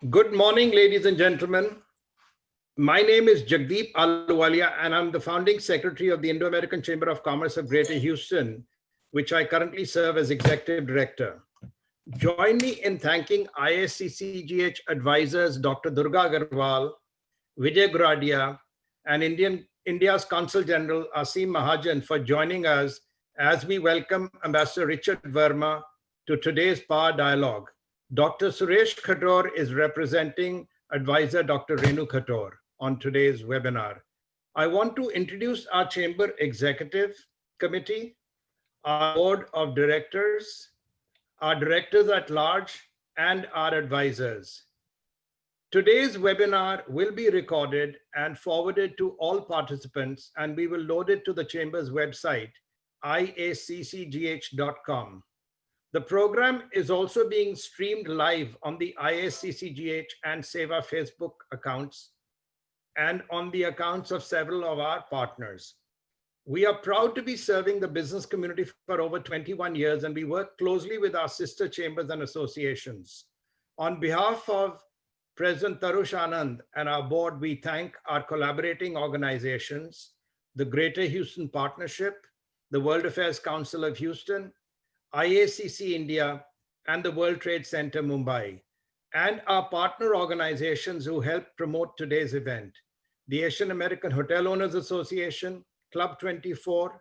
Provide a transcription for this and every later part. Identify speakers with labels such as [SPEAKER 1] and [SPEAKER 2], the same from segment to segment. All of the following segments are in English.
[SPEAKER 1] Good morning, ladies and gentlemen. My name is Jagdeep Ahluwalia, and I'm the founding secretary of the Indo-American Chamber of Commerce of Greater Houston, which I currently serve as executive director. Join me in thanking IACCGH advisors Dr. Durga Agarwal, Vijay Guradia, and India's Consul General Asim Mahajan for joining us as we welcome Ambassador Richard Verma to today's Power Dialogue. Dr. Suresh Khator is representing advisor Dr. Renu Khator on today's webinar. I want to introduce our Chamber Executive Committee, our Board of Directors, our Directors at Large, and our advisors. Today's webinar will be recorded and forwarded to all participants, and we will load it to the Chamber's website, IACCGH.com. The program is also being streamed live on the IACCGH and Seva Facebook accounts and on the accounts of several of our partners. We are proud to be serving the business community for over 21 years, and we work closely with our sister chambers and associations. On behalf of President Tarush Anand and our board, we thank our collaborating organizations, the Greater Houston Partnership, the World Affairs Council of Houston, IACC India, and the World Trade Center Mumbai, and our partner organizations who help promote today's event: the Asian American Hotel Owners Association, Club 24,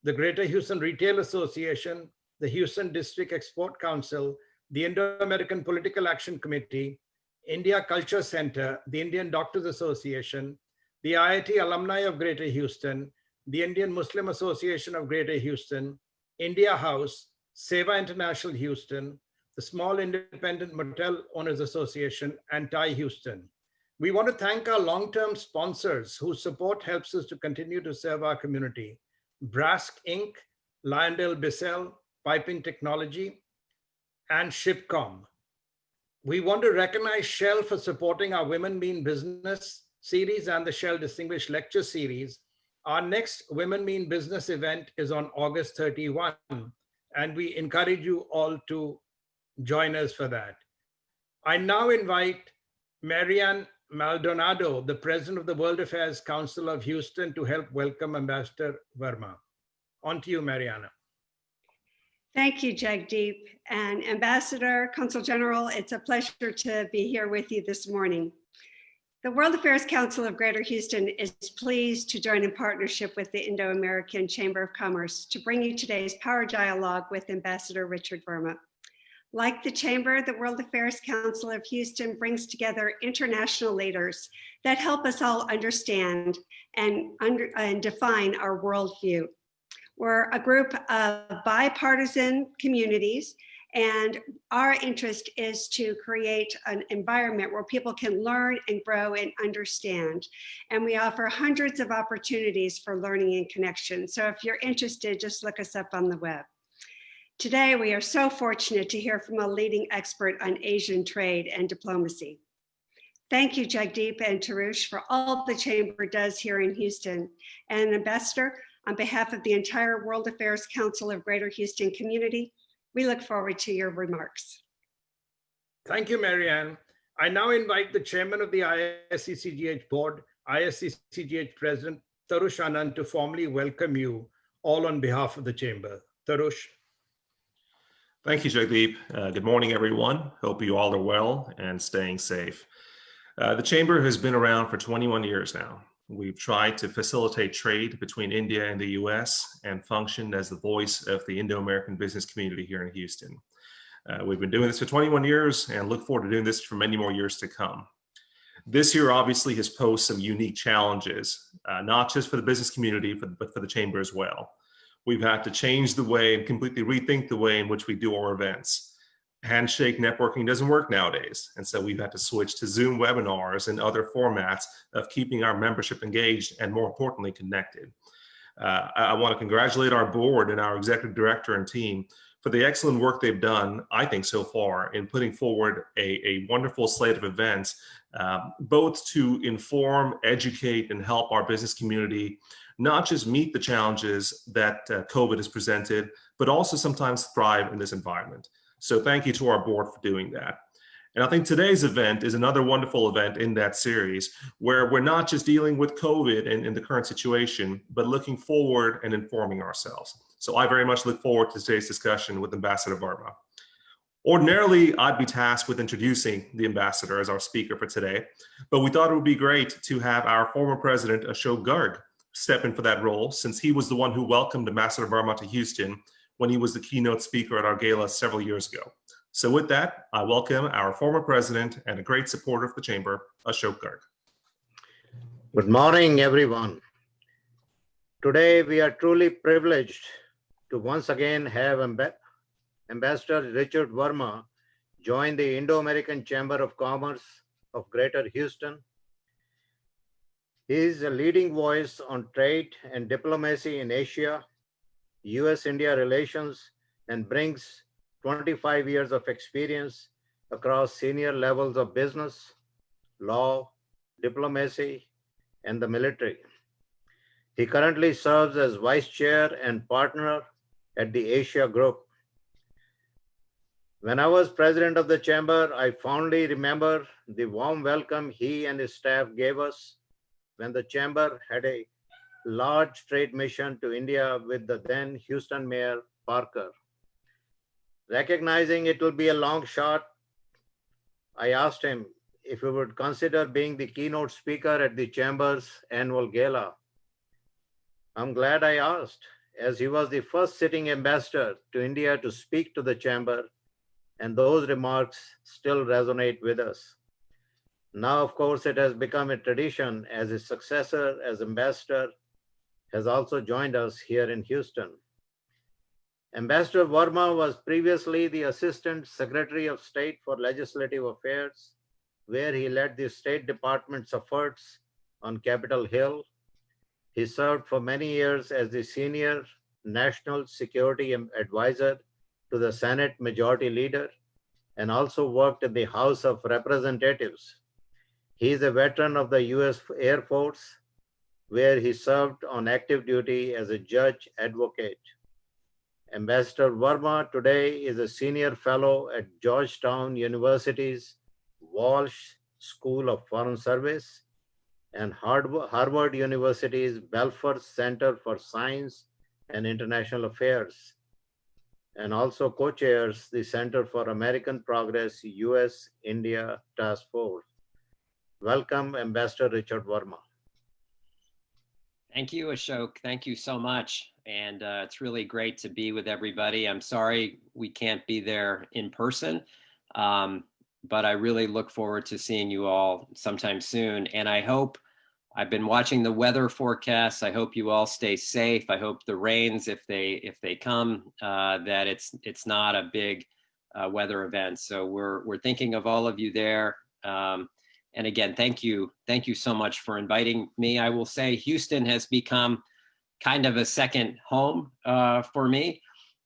[SPEAKER 1] the Greater Houston Retail Association, the Houston District Export Council, the Indo-American Political Action Committee, India Culture Center, the Indian Doctors Association, the IIT Alumni of Greater Houston, the Indian Muslim Association of Greater Houston, India House, Seva International Houston, the Small Independent Motel Owners Association, and TIE Houston. We want to thank our long-term sponsors whose support helps us to continue to serve our community: Brask Inc., Lyondell Bissell, Piping Technology, and Shipcom. We want to recognize Shell for supporting our Women Mean Business series and the Shell Distinguished Lecture Series. Our next Women Mean Business event is on August 31, and we encourage you all to join us for that. I now invite Marianne Maldonado, the president of the World Affairs Council of Houston, to help welcome Ambassador Verma. On to you, Mariana.
[SPEAKER 2] Thank you, Jagdeep. And Ambassador, Consul General, it's a pleasure to be here with you this morning. The World Affairs Council of Greater Houston is pleased to join in partnership with the Indo-American Chamber of Commerce to bring you today's Power Dialogue with Ambassador Richard Verma. Like the Chamber, the World Affairs Council of Houston brings together international leaders that help us all understand and define our worldview. We're a group of bipartisan communities, and our interest is to create an environment where people can learn and grow and understand. And we offer hundreds of opportunities for learning and connection. So if you're interested, just look us up on the web. Today, we are so fortunate to hear from a leading expert on Asian trade and diplomacy. Thank you, Jagdeep and Tarush, for all the Chamber does here in Houston. And Ambassador, on behalf of the entire World Affairs Council of Greater Houston community, we look forward to your remarks.
[SPEAKER 1] Thank you, Marianne. I now invite the chairman of the IACCGH board, IACCGH President Tarush Anand, to formally welcome you all on behalf of the chamber. Tarush.
[SPEAKER 3] Thank you, Jagdeep. Good morning, everyone. Hope you all are well and staying safe. The chamber has been around for 21 years now. We've tried to facilitate trade between India and the US and functioned as the voice of the Indo-American business community here in Houston. We've been doing this for 21 years and look forward to doing this for many more years to come. This year obviously has posed some unique challenges, not just for the business community, but for the chamber as well. We've had to change the way and completely rethink the way in which we do our events. Handshake networking doesn't work nowadays. And so we've had to switch to Zoom webinars and other formats of keeping our membership engaged and, more importantly, connected. I want to congratulate our board and our executive director and team for the excellent work they've done, I think, so far in putting forward a wonderful slate of events, both to inform, educate, and help our business community not just meet the challenges that COVID has presented, but also sometimes thrive in this environment. So thank you to our board for doing that. And I think today's event is another wonderful event in that series, where we're not just dealing with COVID and the current situation, but looking forward and informing ourselves. So I very much look forward to today's discussion with Ambassador Verma. Ordinarily, I'd be tasked with introducing the ambassador as our speaker for today, but we thought it would be great to have our former president, Ashok Garg, step in for that role, since he was the one who welcomed Ambassador Verma to Houston when he was the keynote speaker at our gala several years ago. So with that, I welcome our former president and a great supporter of the Chamber, Ashok Garg.
[SPEAKER 4] Good morning, everyone. Today, we are truly privileged to once again have Ambassador Richard Verma join the Indo-American Chamber of Commerce of Greater Houston. He is a leading voice on trade and diplomacy in Asia, US-India relations, and brings 25 years of experience across senior levels of business, law, diplomacy, and the military. He currently serves as vice chair and partner at the Asia Group. When I was president of the chamber, I fondly remember the warm welcome he and his staff gave us when the chamber had a large trade mission to India with the then Houston Mayor Parker. Recognizing it will be a long shot, I asked him if he would consider being the keynote speaker at the chamber's annual gala. I'm glad I asked, as he was the first sitting ambassador to India to speak to the chamber, and those remarks still resonate with us. Now, of course, it has become a tradition as his successor as ambassador has also joined us here in Houston. Ambassador Verma was previously the Assistant Secretary of State for Legislative Affairs, where he led the State Department's efforts on Capitol Hill. He served for many years as the Senior National Security Advisor to the Senate Majority Leader, and also worked in the House of Representatives. He is a veteran of the US Air Force, where he served on active duty as a judge advocate. Ambassador Verma today is a senior fellow at Georgetown University's Walsh School of Foreign Service and Harvard University's Belfer Center for Science and International Affairs, and also co-chairs the Center for American Progress US-India Task Force. Welcome, Ambassador Richard Verma.
[SPEAKER 5] Thank you, Ashok. Thank you so much. And it's really great to be with everybody. I'm sorry we can't be there in person, but I really look forward to seeing you all sometime soon. And I hope, I've been watching the weather forecasts. I hope you all stay safe. I hope the rains, if they come, that it's not a big weather event. So we're thinking of all of you there. And again, thank you so much for inviting me. I will say Houston has become kind of a second home for me.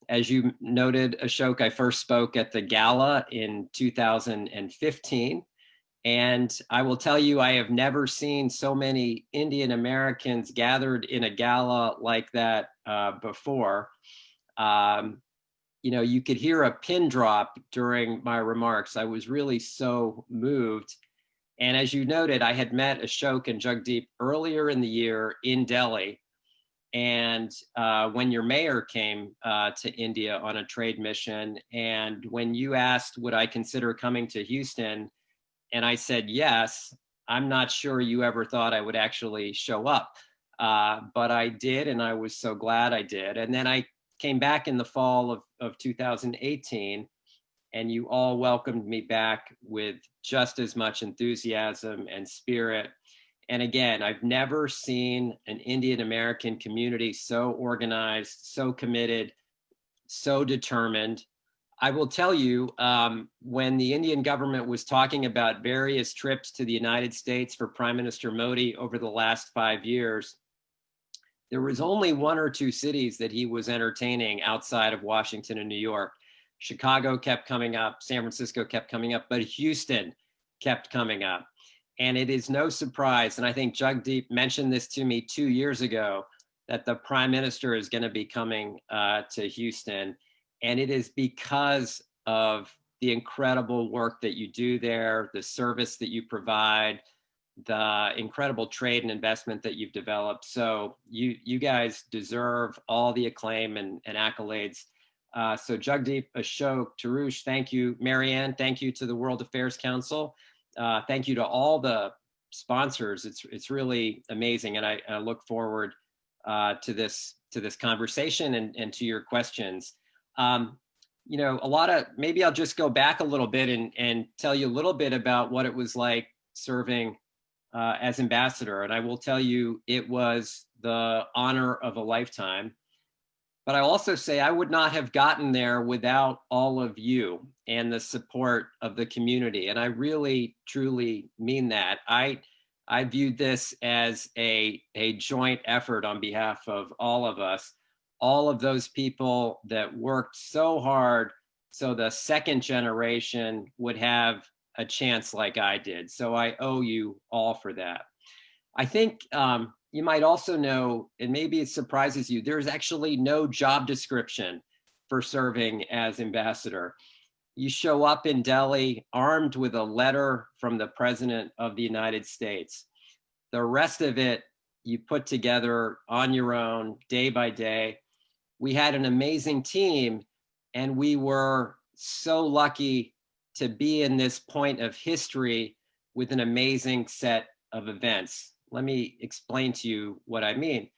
[SPEAKER 5] As you noted, Ashok, I first spoke at the gala in 2015. And I will tell you, I have never seen so many Indian Americans gathered in a gala like that before. You know, you could hear a pin drop during my remarks. I was really so moved. And as you noted, I had met Ashok and Jagdeep earlier in the year in Delhi. And when your mayor came to India on a trade mission, and when you asked, would I consider coming to Houston? And I said, yes. I'm not sure you ever thought I would actually show up, but I did, and I was so glad I did. And then I came back in the fall of 2018, and you all welcomed me back with just as much enthusiasm and spirit. And again, I've never seen an Indian American community so organized, so committed, so determined. I will tell you, when the Indian government was talking about various trips to the United States for Prime Minister Modi over the last 5 years, there was only 1 or 2 cities that he was entertaining outside of Washington and New York. Chicago kept coming up, San Francisco kept coming up, but Houston kept coming up. And it is no surprise, and I think Jagdeep mentioned this to me 2 years ago, that the Prime Minister is going to be coming to Houston. And it is because of the incredible work that you do there, the service that you provide, the incredible trade and investment that you've developed. So you guys deserve all the acclaim and accolades. So Jagdeep, Ashok, Tarush, thank you. Marianne, thank you to the World Affairs Council. Thank you to all the sponsors. It's really amazing, and I look forward to this conversation and to your questions. You know, maybe I'll just go back a little bit and tell you a little bit about what it was like serving as ambassador. And I will tell you, it was the honor of a lifetime. But I also say I would not have gotten there without all of you and the support of the community. And I really, truly mean that. I viewed this as a joint effort on behalf of all of us, all of those people that worked so hard so the second generation would have a chance like I did. So I owe you all for that. I think you might also know, and maybe it surprises you, there's actually no job description for serving as ambassador. You show up in Delhi armed with a letter from the President of the United States. The rest of it you put together on your own, day by day. We had an amazing team, and we were so lucky to be in this point of history with an amazing set of events. Let me explain to you what I mean.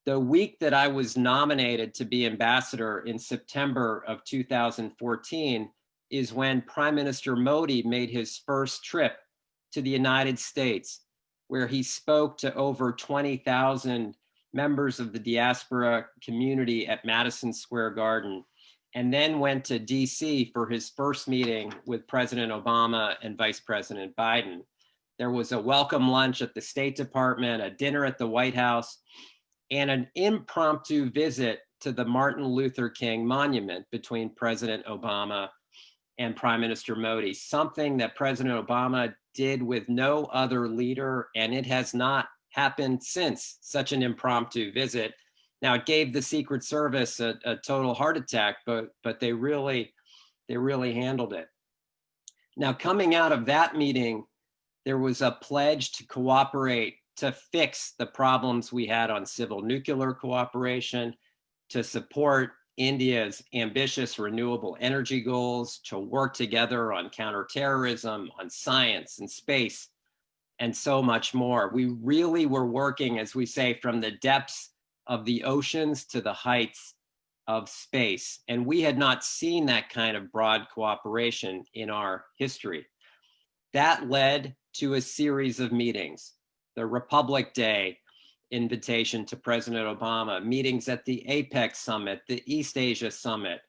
[SPEAKER 5] The week that I was nominated to be ambassador in September of 2014 is when Prime Minister Modi made his first trip to the United States, where he spoke to over 20,000 members of the diaspora community at Madison Square Garden, and then went to DC for his first meeting with President Obama and Vice President Biden. There was a welcome lunch at the State Department, a dinner at the White House, and an impromptu visit to the Martin Luther King Monument between President Obama and Prime Minister Modi, something that President Obama did with no other leader, and it has not happened since, such an impromptu visit. Now, it gave the Secret Service a total heart attack, but they really handled it. Now, coming out of that meeting, there was a pledge to cooperate to fix the problems we had on civil nuclear cooperation, to support India's ambitious renewable energy goals, to work together on counterterrorism, on science and space, and so much more. We really were working, as we say, from the depths of the oceans to the heights of space. And we had not seen that kind of broad cooperation in our history. That led to a series of meetings, the Republic Day invitation to President Obama, meetings at the APEC Summit, the East Asia Summit,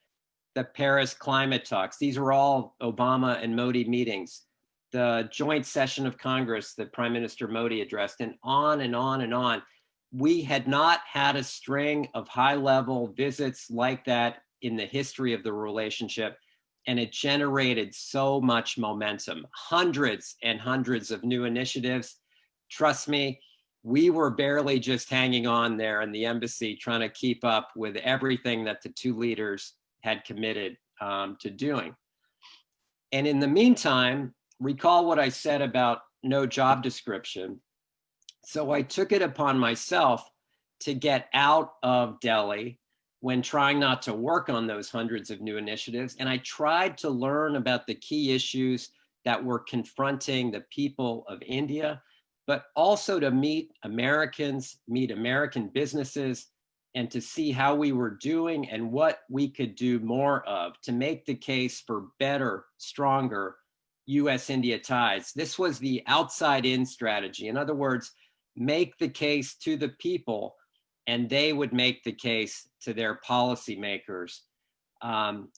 [SPEAKER 5] the Paris climate talks. These were all Obama and Modi meetings, the joint session of Congress that Prime Minister Modi addressed, and on and on and on. We had not had a string of high-level visits like that in the history of the relationship, and it generated so much momentum, hundreds and hundreds of new initiatives. Trust me, we were barely just hanging on there in the embassy, trying to keep up with everything that the two leaders had committed to doing. And in the meantime, recall what I said about no job description. So I took it upon myself to get out of Delhi when trying not to work on those hundreds of new initiatives. And I tried to learn about the key issues that were confronting the people of India, but also to meet Americans, meet American businesses, and to see how we were doing and what we could do more of to make the case for better, stronger US-India ties. This was the outside-in strategy. In other words, make the case to the people, and they would make the case to their policymakers.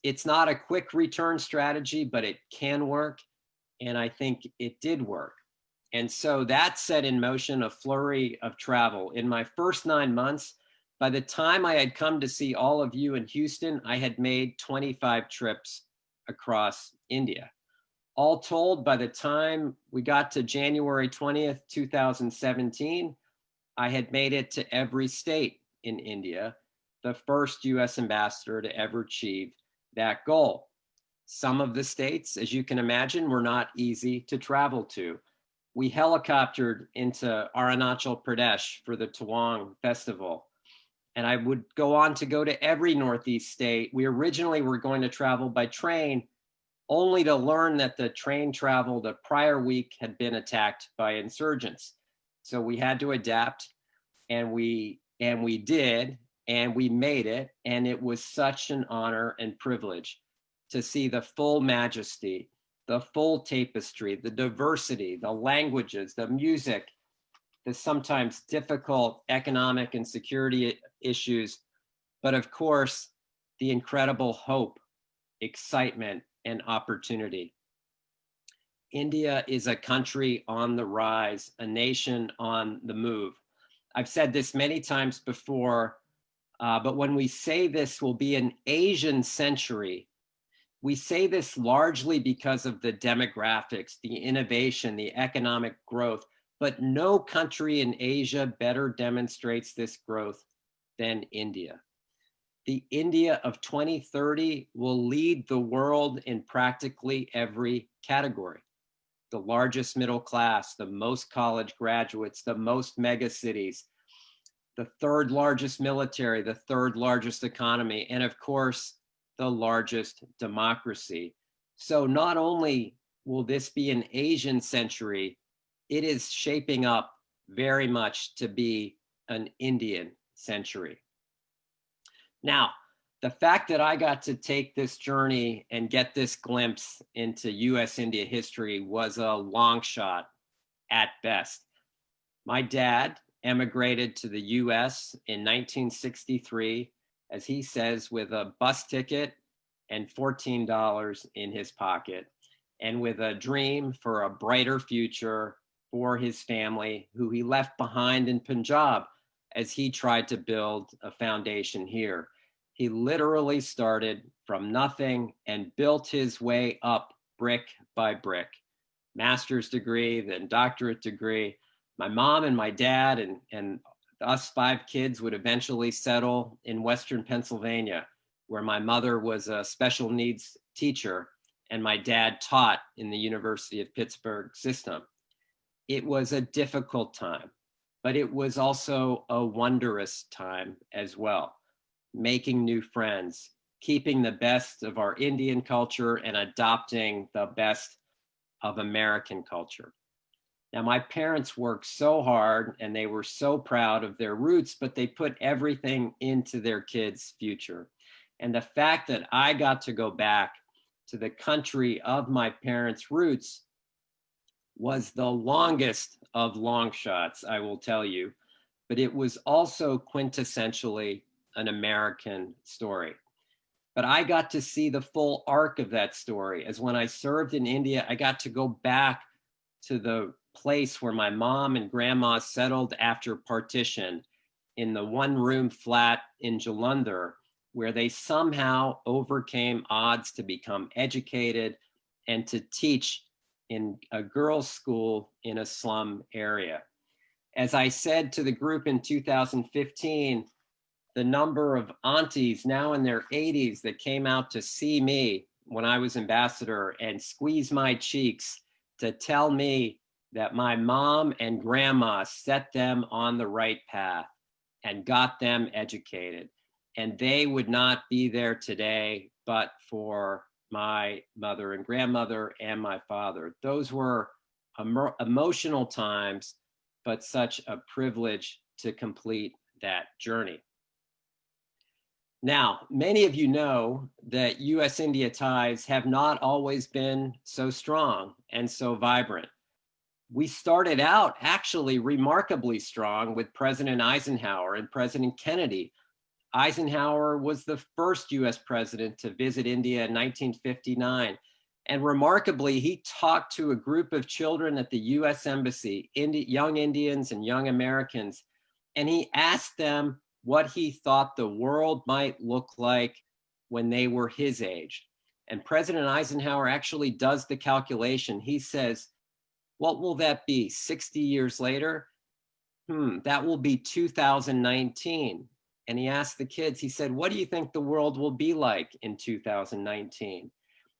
[SPEAKER 5] It's not a quick return strategy, but it can work, and I think it did work. And so that set in motion a flurry of travel. In my first 9 months, by the time I had come to see all of you in Houston, I had made 25 trips across India. All told, by the time we got to January 20th, 2017, I had made it to every state in India, the first US ambassador to ever achieve that goal. Some of the states, as you can imagine, were not easy to travel to. We helicoptered into Arunachal Pradesh for the Tawang Festival. And I would go on to go to every Northeast state. We originally were going to travel by train, only to learn that the train travel the prior week had been attacked by insurgents. So we had to adapt, and we did, and we made it. And it was such an honor and privilege to see the full majesty, the full tapestry, the diversity, the languages, the music, the sometimes difficult economic and security issues, but of course, the incredible hope, excitement, and opportunity. India is a country on the rise, a nation on the move. I've said this many times before, but when we say this will be an Asian century, we say this largely because of the demographics, the innovation, the economic growth, but no country in Asia better demonstrates this growth than India. The India of 2030 will lead the world in practically every category. The largest middle class, the most college graduates, the most mega cities, the third largest military, the third largest economy, and of course, the largest democracy. So not only will this be an Asian century, it is shaping up very much to be an Indian century. Now, the fact that I got to take this journey and get this glimpse into US-India history was a long shot at best. My dad emigrated to the US in 1963, as he says, with a bus ticket and $14 in his pocket, and with a dream for a brighter future for his family, who he left behind in Punjab as he tried to build a foundation here. He literally started from nothing and built his way up brick by brick. Master's degree, then doctorate degree. My mom and my dad and us 5 kids would eventually settle in Western Pennsylvania, where my mother was a special needs teacher and my dad taught in the University of Pittsburgh system. It was a difficult time, but it was also a wondrous time as well. Making new friends, keeping the best of our Indian culture and adopting the best of American culture. Now, my parents worked so hard and they were so proud of their roots, but they put everything into their kids' future. And the fact that I got to go back to the country of my parents' roots was the longest of long shots, I will tell you, but it was also quintessentially an American story. But I got to see the full arc of that story, as when I served in India, I got to go back to the place where my mom and grandma settled after partition in the one-room flat in Jalandhar, where they somehow overcame odds to become educated and to teach in a girls' school in a slum area. As I said to the group in 2015, the number of aunties now in their 80s that came out to see me when I was ambassador and squeeze my cheeks to tell me that my mom and grandma set them on the right path and got them educated. And they would not be there today but for my mother and grandmother and my father. Those were emotional times, but such a privilege to complete that journey. Now, many of you know that US-India ties have not always been so strong and so vibrant. We started out actually remarkably strong with President Eisenhower and President Kennedy. Eisenhower was the first US president to visit India in 1959. And remarkably, he talked to a group of children at the US Embassy, young Indians and young Americans, and he asked them what he thought the world might look like when they were his age. And President Eisenhower actually does the calculation. He says, what will that be, 60 years later? That will be 2019. And he asked the kids, he said, what do you think the world will be like in 2019?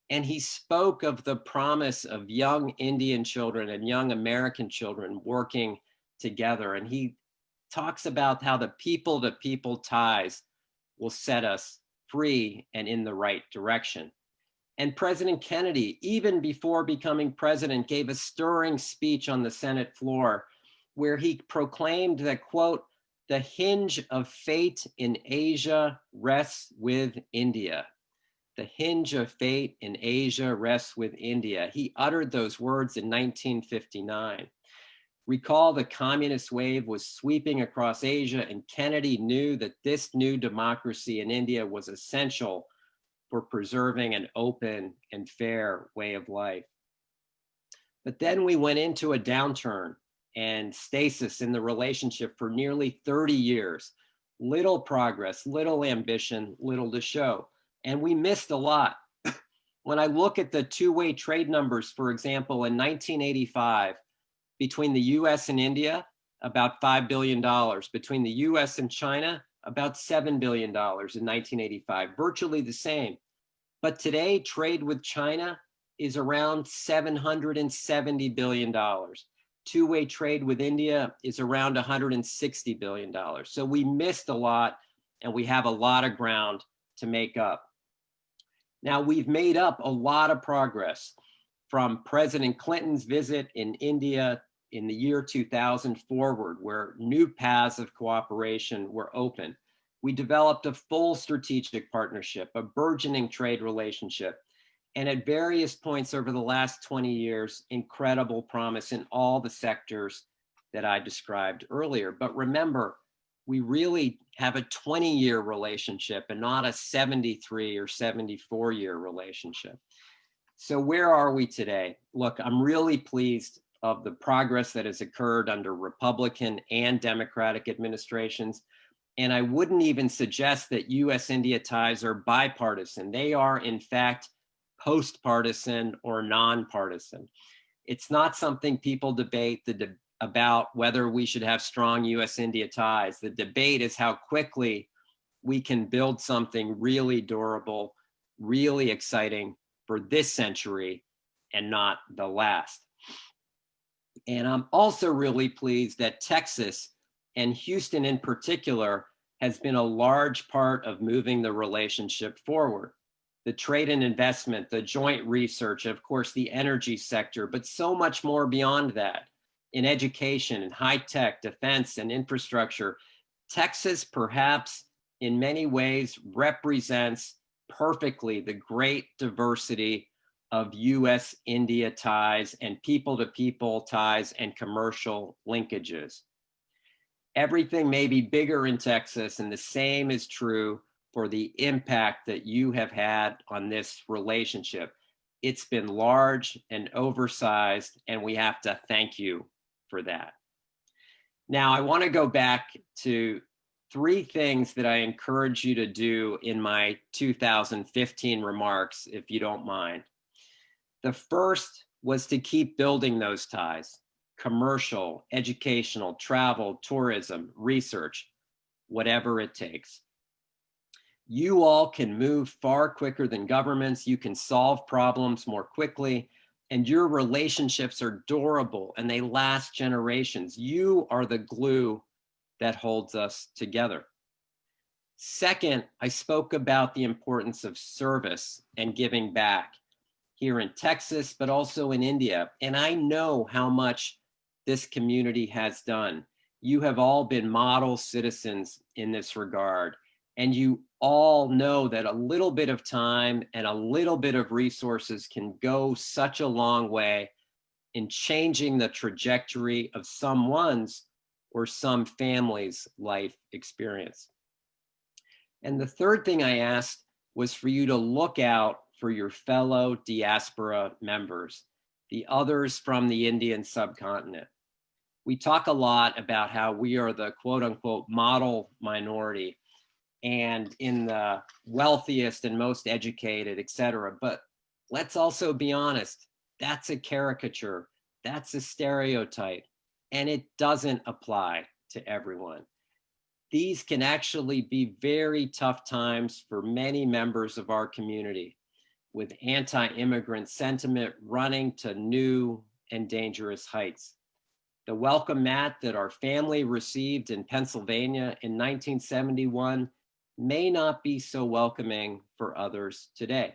[SPEAKER 5] And he spoke of the promise of young Indian children and young American children working together. And he talks about how the people-to-people ties will set us free and in the right direction. And President Kennedy, even before becoming president, gave a stirring speech on the Senate floor where he proclaimed that, quote, "The hinge of fate in Asia rests with India." The hinge of fate in Asia rests with India. He uttered those words in 1959. Recall the communist wave was sweeping across Asia, and Kennedy knew that this new democracy in India was essential for preserving an open and fair way of life. But then we went into a downturn and stasis in the relationship for nearly 30 years. Little progress, little ambition, little to show. And we missed a lot. When I look at the two-way trade numbers, for example, in 1985, between the US and India, about $5 billion. Between the US and China, about $7 billion in 1985, virtually the same. But today, trade with China is around $770 billion. Two-way trade with India is around $160 billion. So we missed a lot, and we have a lot of ground to make up. Now, we've made up a lot of progress from President Clinton's visit in India in the year 2000 forward, where new paths of cooperation were open. We developed a full strategic partnership, a burgeoning trade relationship, and at various points over the last 20 years, incredible promise in all the sectors that I described earlier. But remember, we really have a 20-year relationship and not a 73 or 74-year relationship. So where are we today? Look, I'm really pleased of the progress that has occurred under Republican and Democratic administrations. And I wouldn't even suggest that US-India ties are bipartisan. They are, in fact, post-partisan or nonpartisan. It's not something people debate about whether we should have strong US-India ties. The debate is how quickly we can build something really durable, really exciting for this century and not the last. And I'm also really pleased that Texas, and Houston in particular, has been a large part of moving the relationship forward. The trade and investment, the joint research, of course, the energy sector, but so much more beyond that. In education and high tech, defense and infrastructure, Texas perhaps in many ways represents perfectly the great diversity of US-India ties and people-to-people ties and commercial linkages. Everything may be bigger in Texas, and the same is true for the impact that you have had on this relationship. It's been large and oversized, and we have to thank you for that. Now, I want to go back to three things that I encourage you to do in my 2015 remarks, if you don't mind. The first was to keep building those ties: commercial, educational, travel, tourism, research, whatever it takes. You all can move far quicker than governments. You can solve problems more quickly, and your relationships are durable and they last generations. You are the glue that holds us together. Second, I spoke about the importance of service and giving back here in Texas, but also in India. And I know how much this community has done. You have all been model citizens in this regard. And you all know that a little bit of time and a little bit of resources can go such a long way in changing the trajectory of someone's or some family's life experience. And the third thing I asked was for you to look out for your fellow diaspora members, the others from the Indian subcontinent. We talk a lot about how we are the quote unquote model minority and in the wealthiest and most educated, et cetera. But let's also be honest, that's a caricature, that's a stereotype, and it doesn't apply to everyone. These can actually be very tough times for many members of our community. with anti-immigrant sentiment running to new and dangerous heights. The welcome mat that our family received in Pennsylvania in 1971 may not be so welcoming for others today.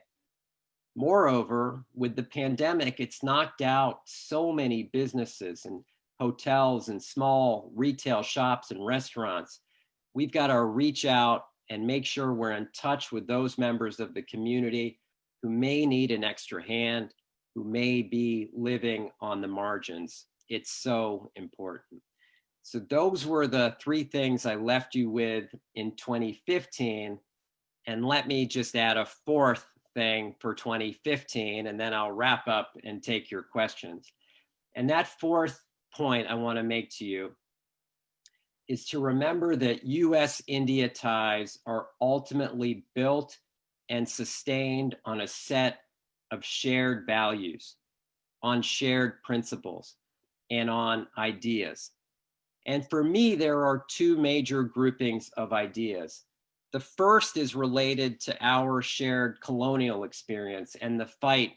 [SPEAKER 5] Moreover, with the pandemic, it's knocked out so many businesses and hotels and small retail shops and restaurants. We've got to reach out and make sure we're in touch with those members of the community who may need an extra hand, who may be living on the margins. It's so important. So those were the three things I left you with in 2015. And let me just add a fourth thing for 2015, and then I'll wrap up and take your questions. And that fourth point I want to make to you is to remember that US-India ties are ultimately built and sustained on a set of shared values, on shared principles, and on ideas. And for me, there are two major groupings of ideas. The first is related to our shared colonial experience and the fight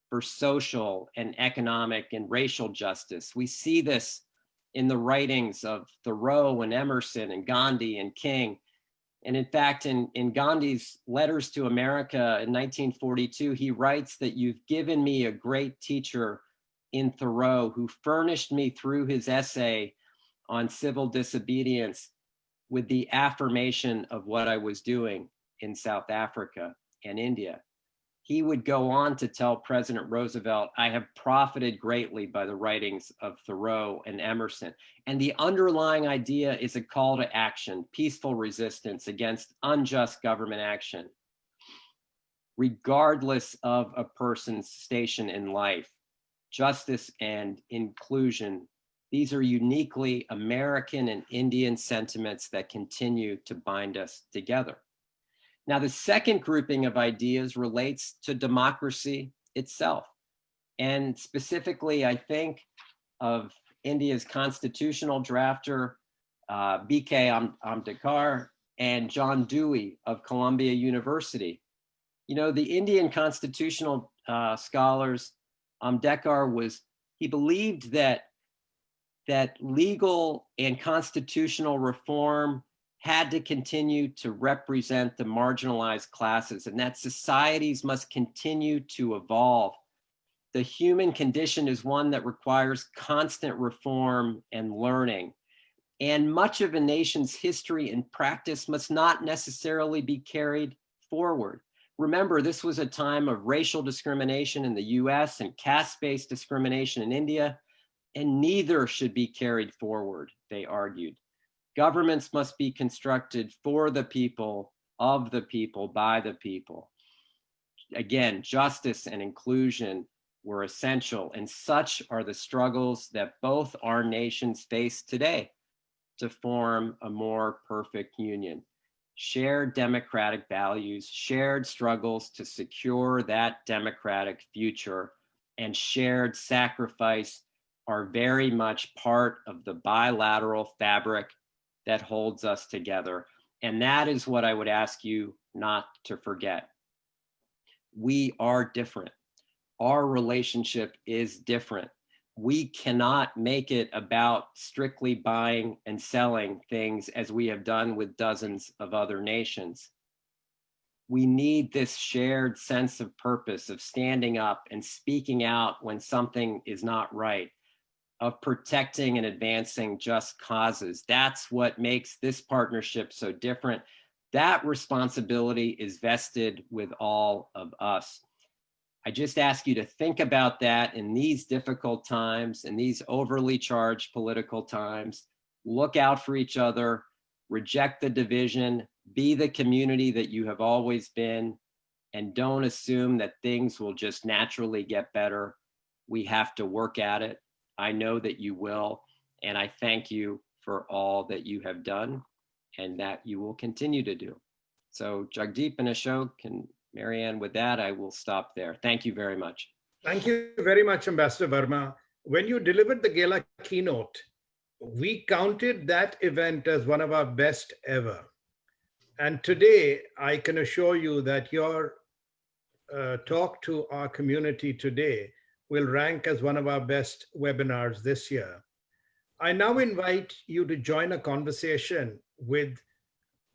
[SPEAKER 5] for social and economic and racial justice. We see this in the writings of Thoreau and Emerson and Gandhi and King. And in fact, in Gandhi's Letters to America in 1942, he writes that you've given me a great teacher in Thoreau who furnished me through his essay on civil disobedience with the affirmation of what I was doing in South Africa and India. He would go on to tell President Roosevelt, I have profited greatly by the writings of Thoreau and Emerson. And the underlying idea is a call to action, peaceful resistance against unjust government action, regardless of a person's station in life. Justice and inclusion, these are uniquely American and Indian sentiments that continue to bind us together. Now, the second grouping of ideas relates to democracy itself. And specifically, I think of India's constitutional drafter, B.K. Ambedkar, and John Dewey of Columbia University. You know, the Indian constitutional scholars, Ambedkar he believed that legal and constitutional reform had to continue to represent the marginalized classes and that societies must continue to evolve. The human condition is one that requires constant reform and learning. And much of a nation's history and practice must not necessarily be carried forward. Remember, this was a time of racial discrimination in the US and caste-based discrimination in India, and neither should be carried forward, they argued. Governments must be constructed for the people, of the people, by the people. Again, justice and inclusion were essential, and such are the struggles that both our nations face today to form a more perfect union. Shared democratic values, shared struggles to secure that democratic future, and shared sacrifice are very much part of the bilateral fabric that holds us together. And that is what I would ask you not to forget. We are different. Our relationship is different. We cannot make it about strictly buying and selling things as we have done with dozens of other nations. We need this shared sense of purpose, of standing up and speaking out when something is not right, of protecting and advancing just causes. That's what makes this partnership so different. That responsibility is vested with all of us. I just ask you to think about that in these difficult times, in these overly charged political times. Look out for each other, reject the division, be the community that you have always been, and don't assume that things will just naturally get better. We have to work at it. I know that you will, and I thank you for all that you have done and that you will continue to do. So Jagdeep and Ashok and Marianne, with that, I will stop there. Thank you very much.
[SPEAKER 1] Thank you very much, Ambassador Verma. When you delivered the gala keynote, we counted that event as one of our best ever. And today, I can assure you that your talk to our community today will rank as one of our best webinars this year. I now invite you to join a conversation with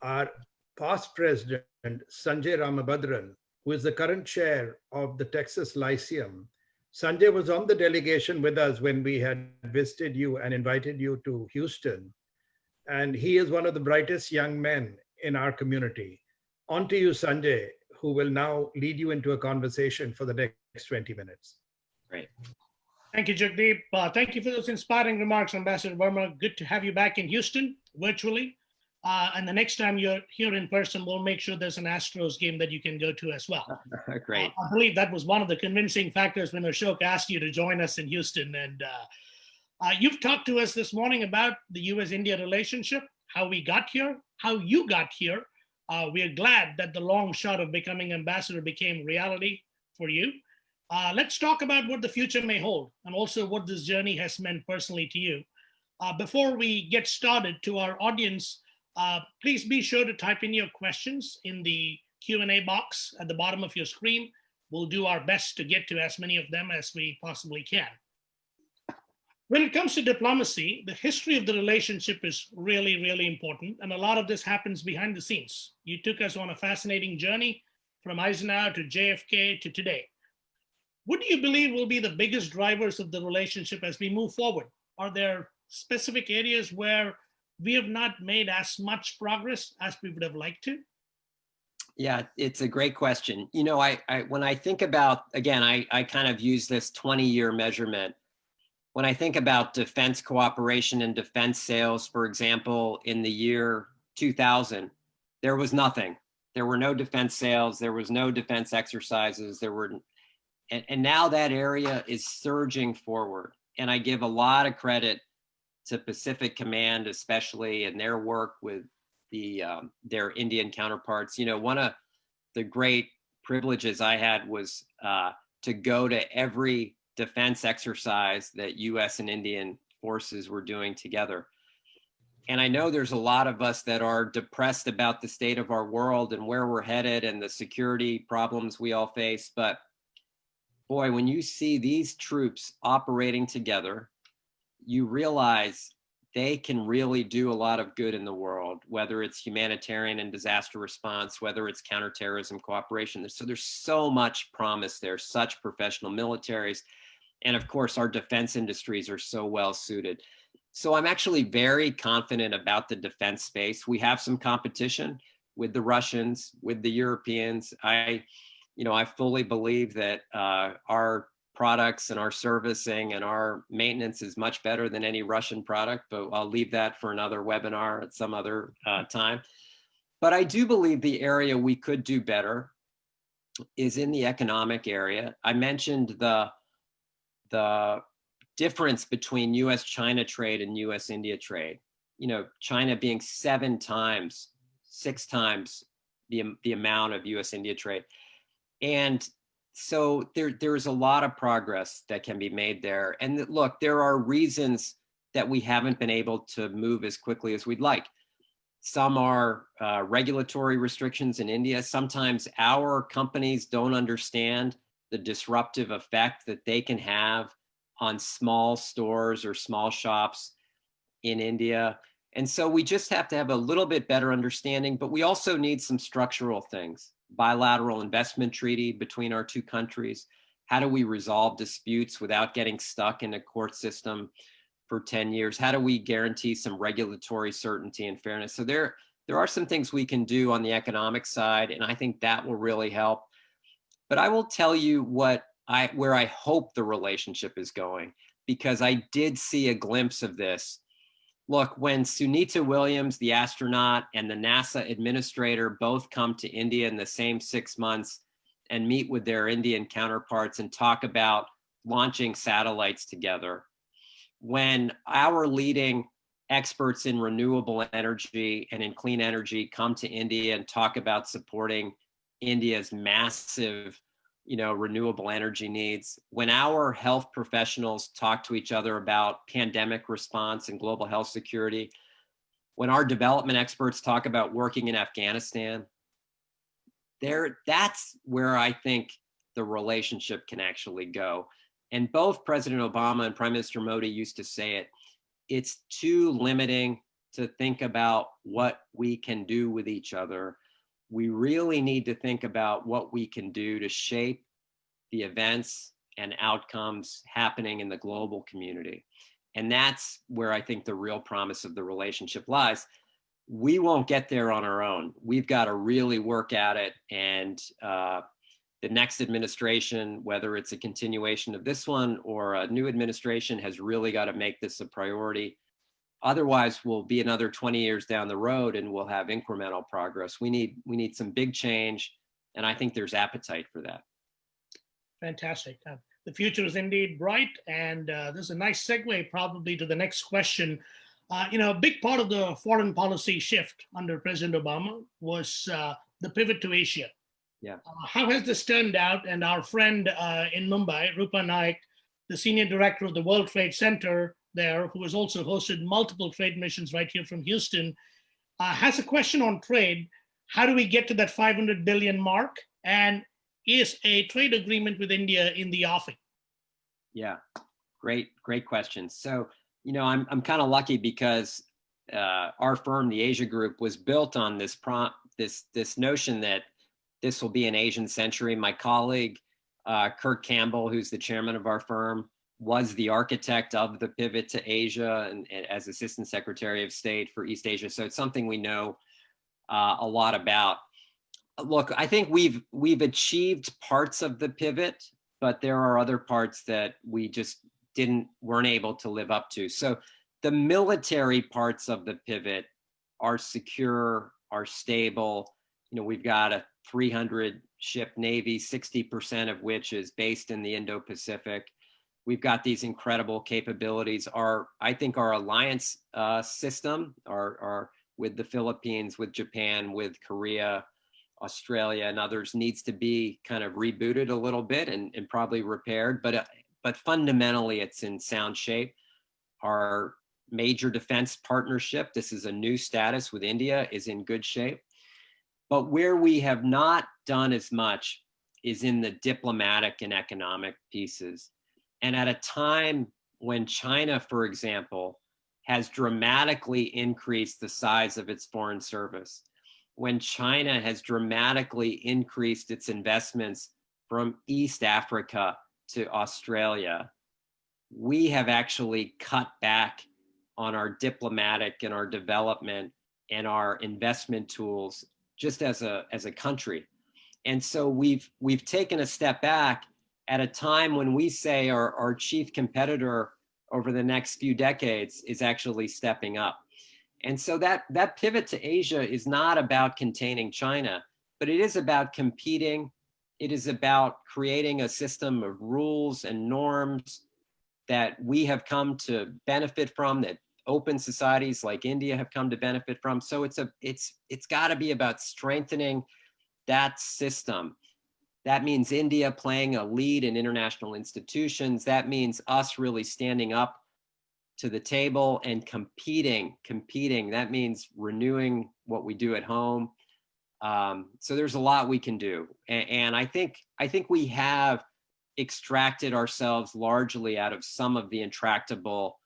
[SPEAKER 1] our past president, Sanjay Ramabhadran, who is the current chair of the Texas Lyceum. Sanjay was on the delegation with us when we had visited you and invited you to Houston. And he is one of the brightest young men in our community. On to you, Sanjay, who will now lead you into a conversation for the next 20 minutes.
[SPEAKER 5] Great.
[SPEAKER 6] Thank you, Jagdeep. Thank you for those inspiring remarks, Ambassador Verma. Good to have you back in Houston virtually. And the next time you're here in person, we'll make sure there's an Astros game that you can go to as well.
[SPEAKER 5] Great.
[SPEAKER 6] I believe that was one of the convincing factors when Ashok asked you to join us in Houston. And you've talked to us this morning about the US-India relationship, how we got here, how you got here. We are glad that the long shot of becoming ambassador became reality for you. Let's talk about what the future may hold and also what this journey has meant personally to you. Before we get started, to our audience, please be sure to type in your questions in the Q&A box at the bottom of your screen. We'll do our best to get to as many of them as we possibly can. When it comes to diplomacy, the history of the relationship is really, really important. And a lot of this happens behind the scenes. You took us on a fascinating journey from Eisenhower to JFK to today. What do you believe will be the biggest drivers of the relationship as we move forward? Are there specific areas where we have not made as much progress as we would have liked to?
[SPEAKER 5] Yeah, it's a great question. You know, when I think about, again, I kind of use this 20-year measurement. When I think about defense cooperation and defense sales, for example, in the year 2000, there was nothing. There were no defense sales. There was no defense exercises. And now that area is surging forward. And I give a lot of credit to Pacific Command, especially, and their work with their Indian counterparts. You know, one of the great privileges I had was to go to every defense exercise that US and Indian forces were doing together. And I know there's a lot of us that are depressed about the state of our world and where we're headed and the security problems we all face. But boy, when you see these troops operating together, you realize they can really do a lot of good in the world, whether it's humanitarian and disaster response, whether it's counterterrorism cooperation. So there's so much promise there, such professional militaries. And of course, our defense industries are so well suited. So I'm actually very confident about the defense space. We have some competition with the Russians, with the Europeans. I fully believe that our products and our servicing and our maintenance is much better than any Russian product, but I'll leave that for another webinar at some other time. But I do believe the area we could do better is in the economic area. I mentioned the difference between US-China trade and US-India trade. You know, China being 6 times the amount of US-India trade. And so there's a lot of progress that can be made there. And look, there are reasons that we haven't been able to move as quickly as we'd like. Some are regulatory restrictions in India. Sometimes our companies don't understand the disruptive effect that they can have on small stores or small shops in India. And so we just have to have a little bit better understanding, but we also need some structural things. Bilateral investment treaty between our two countries. How do we resolve disputes without getting stuck in a court system for 10 years? How do we guarantee some regulatory certainty and fairness? So there are some things we can do on the economic side, and I think that will really help. But I will tell you where I hope the relationship is going, because I did see a glimpse of this. Look, when Sunita Williams, the astronaut, and the NASA administrator both come to India in the same 6 months and meet with their Indian counterparts and talk about launching satellites together, when our leading experts in renewable energy and in clean energy come to India and talk about supporting India's massive, renewable energy needs, when our health professionals talk to each other about pandemic response and global health security, when our development experts talk about working in Afghanistan, that's where I think the relationship can actually go. And both President Obama and Prime Minister Modi used to say it, it's too limiting to think about what we can do with each other. We really need to think about what we can do to shape the events and outcomes happening in the global community. And that's where I think the real promise of the relationship lies. We won't get there on our own. We've got to really work at it. And the next administration, whether it's a continuation of this one or a new administration, has really got to make this a priority. Otherwise, we'll be another 20 years down the road and we'll have incremental progress. We need some big change, and I think there's appetite for that.
[SPEAKER 6] Fantastic. The future is indeed bright, and this is a nice segue probably to the next question. A big part of the foreign policy shift under President Obama was the pivot to Asia.
[SPEAKER 5] Yeah.
[SPEAKER 6] How has this turned out? And our friend in Mumbai, Rupa Naik, the senior director of the World Trade Center there, who has also hosted multiple trade missions right here from Houston, has a question on trade. How do we get to that 500 billion mark? And is a trade agreement with India in the offing? Yeah,
[SPEAKER 5] great question. So, I'm kind of lucky because our firm, the Asia Group, was built on this notion that this will be an Asian century. My colleague, Kirk Campbell, who's the chairman of our firm, was the architect of the pivot to Asia and as Assistant Secretary of State for East Asia. So it's something we know a lot about. Look, I think we've achieved parts of the pivot, but there are other parts that we just weren't able to live up to. So the military parts of the pivot are secure, are stable. We've got a 300 ship Navy, 60% of which is based in the Indo-Pacific. We've got these incredible capabilities. I think our alliance system, our with the Philippines, with Japan, with Korea, Australia, and others, needs to be kind of rebooted a little bit and probably repaired. But fundamentally, it's in sound shape. Our major defense partnership, this is a new status with India, is in good shape. But where we have not done as much is in the diplomatic and economic pieces. And at a time when China, for example, has dramatically increased the size of its foreign service, when China has dramatically increased its investments from East Africa to Australia, we have actually cut back on our diplomatic and our development and our investment tools just as a country. And so we've taken a step back at a time when we say our chief competitor over the next few decades is actually stepping up. And so that pivot to Asia is not about containing China, but it is about competing. It is about creating a system of rules and norms that we have come to benefit from, that open societies like India have come to benefit from. So it's got to be about strengthening that system. That means India playing a lead in international institutions. That means us really standing up to the table and competing. That means renewing what we do at home. So there's a lot we can do. And I think we have extracted ourselves largely out of some of the intractable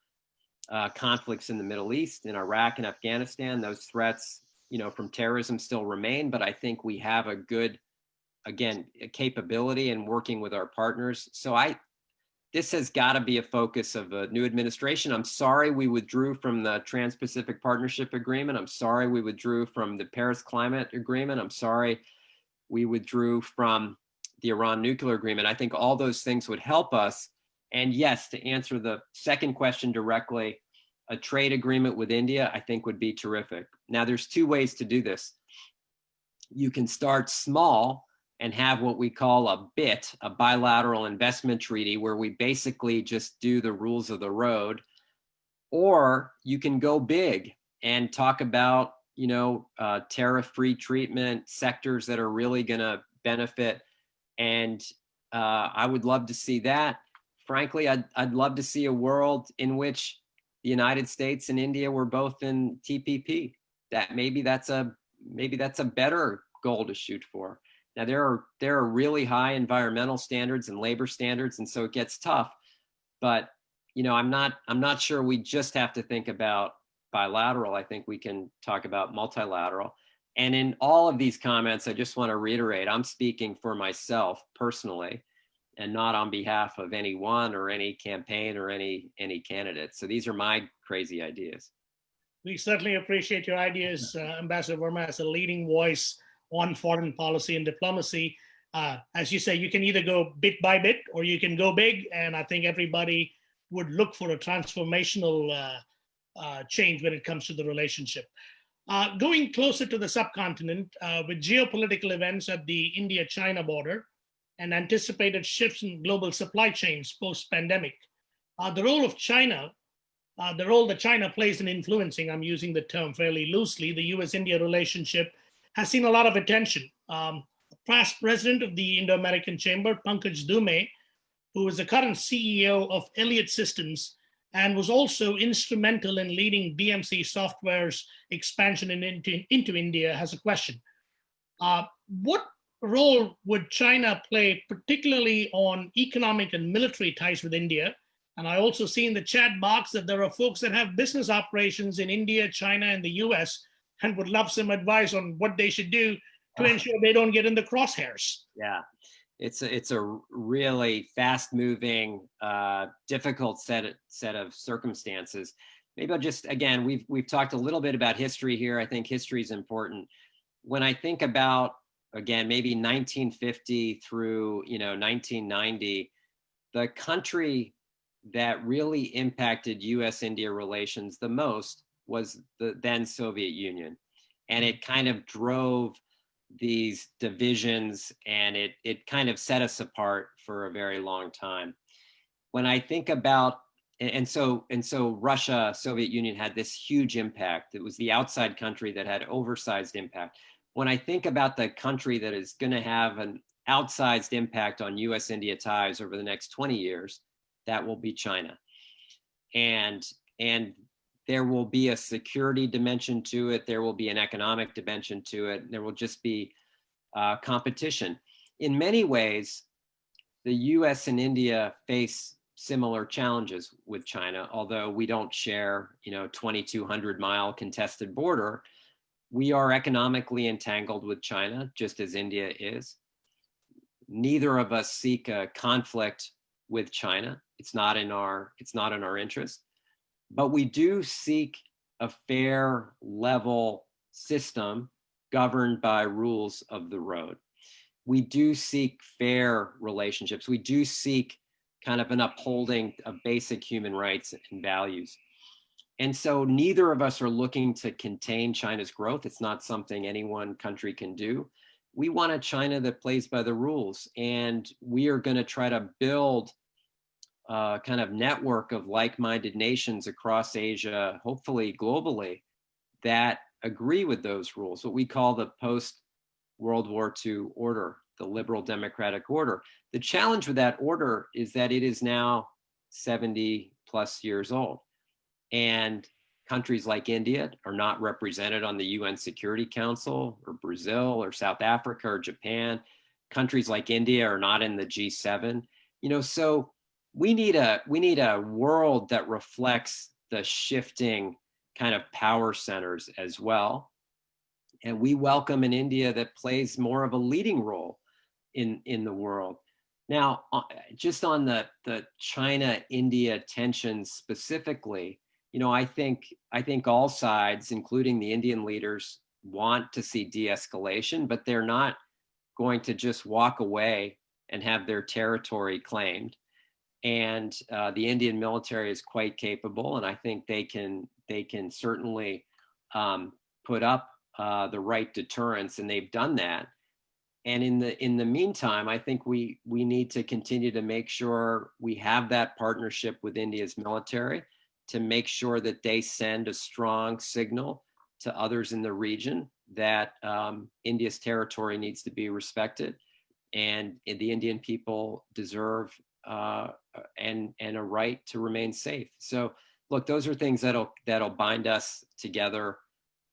[SPEAKER 5] conflicts in the Middle East, in Iraq and Afghanistan. Those threats, from terrorism still remain, but I think we have a good, again, a capability in working with our partners. So this has got to be a focus of a new administration. I'm sorry we withdrew from the Trans-Pacific Partnership Agreement. I'm sorry we withdrew from the Paris Climate Agreement. I'm sorry we withdrew from the Iran nuclear agreement. I think all those things would help us. And yes, to answer the second question directly, a trade agreement with India, I think would be terrific. Now, there's two ways to do this. You can start small and have what we call a BIT, a bilateral investment treaty, where we basically just do the rules of the road. Or you can go big and talk about, tariff-free treatment, sectors that are really going to benefit. And I would love to see that. Frankly, I'd love to see a world in which the United States and India were both in TPP. Maybe that's a better goal to shoot for. Now there are really high environmental standards and labor standards, and so it gets tough. But I'm not sure we just have to think about bilateral. I think we can talk about multilateral. And in all of these comments, I just want to reiterate, I'm speaking for myself personally, and not on behalf of anyone or any campaign or any candidate. So these are my crazy ideas.
[SPEAKER 6] We certainly appreciate your ideas, Ambassador Verma, as a leading voice on foreign policy and diplomacy. As you say, you can either go bit by bit or you can go big. And I think everybody would look for a transformational change when it comes to the relationship. Going closer to the subcontinent, with geopolitical events at the India-China border and anticipated shifts in global supply chains post-pandemic, the role that China plays in influencing, I'm using the term fairly loosely, the US-India relationship has seen a lot of attention. Past president of the Indo-American Chamber, Pankaj Dume, who is the current CEO of Elliott Systems and was also instrumental in leading BMC Software's expansion into India, has a question. What role would China play, particularly on economic and military ties with India? And I also see in the chat box that there are folks that have business operations in India, China, and the US, and would love some advice on what they should do to ensure they don't get in the crosshairs.
[SPEAKER 5] Yeah, it's a really fast-moving, difficult set of circumstances. Maybe I'll just, again, we've talked a little bit about history here. I think history is important. When I think about, again, maybe 1950 through 1990, the country that really impacted US-India relations the most was the then Soviet Union. And it kind of drove these divisions, and it kind of set us apart for a very long time. When I think about, and so Russia, Soviet Union had this huge impact. It was the outside country that had oversized impact. When I think about the country that is going to have an outsized impact on US-India ties over the next 20 years, that will be China. And there will be a security dimension to it. There will be an economic dimension to it. There will just be competition. In many ways, the US and India face similar challenges with China, although we don't share, 2,200-mile contested border. We are economically entangled with China, just as India is. Neither of us seek a conflict with China. It's not in our interest. But we do seek a fair, level system governed by rules of the road. We do seek fair relationships. We do seek kind of an upholding of basic human rights and values. And so neither of us are looking to contain China's growth. It's not something any one country can do. We want a China that plays by the rules, and we are going to try to build kind of network of like-minded nations across Asia, hopefully globally, that agree with those rules, what we call the post-World War II order, the liberal democratic order. The challenge with that order is that it is now 70 plus years old. And countries like India are not represented on the UN Security Council, or Brazil or South Africa or Japan. Countries like India are not in the G7. So we need a world that reflects the shifting kind of power centers as well. And we welcome an India that plays more of a leading role in the world. Now, just on the China-India tensions specifically, I think all sides, including the Indian leaders, want to see de-escalation, but they're not going to just walk away and have their territory claimed. And the Indian military is quite capable, and I think they can certainly put up the right deterrence, and they've done that. And in the meantime, I think we need to continue to make sure we have that partnership with India's military to make sure that they send a strong signal to others in the region that India's territory needs to be respected, and the Indian people deserve and a right to remain safe. So look, those are things that'll bind us together.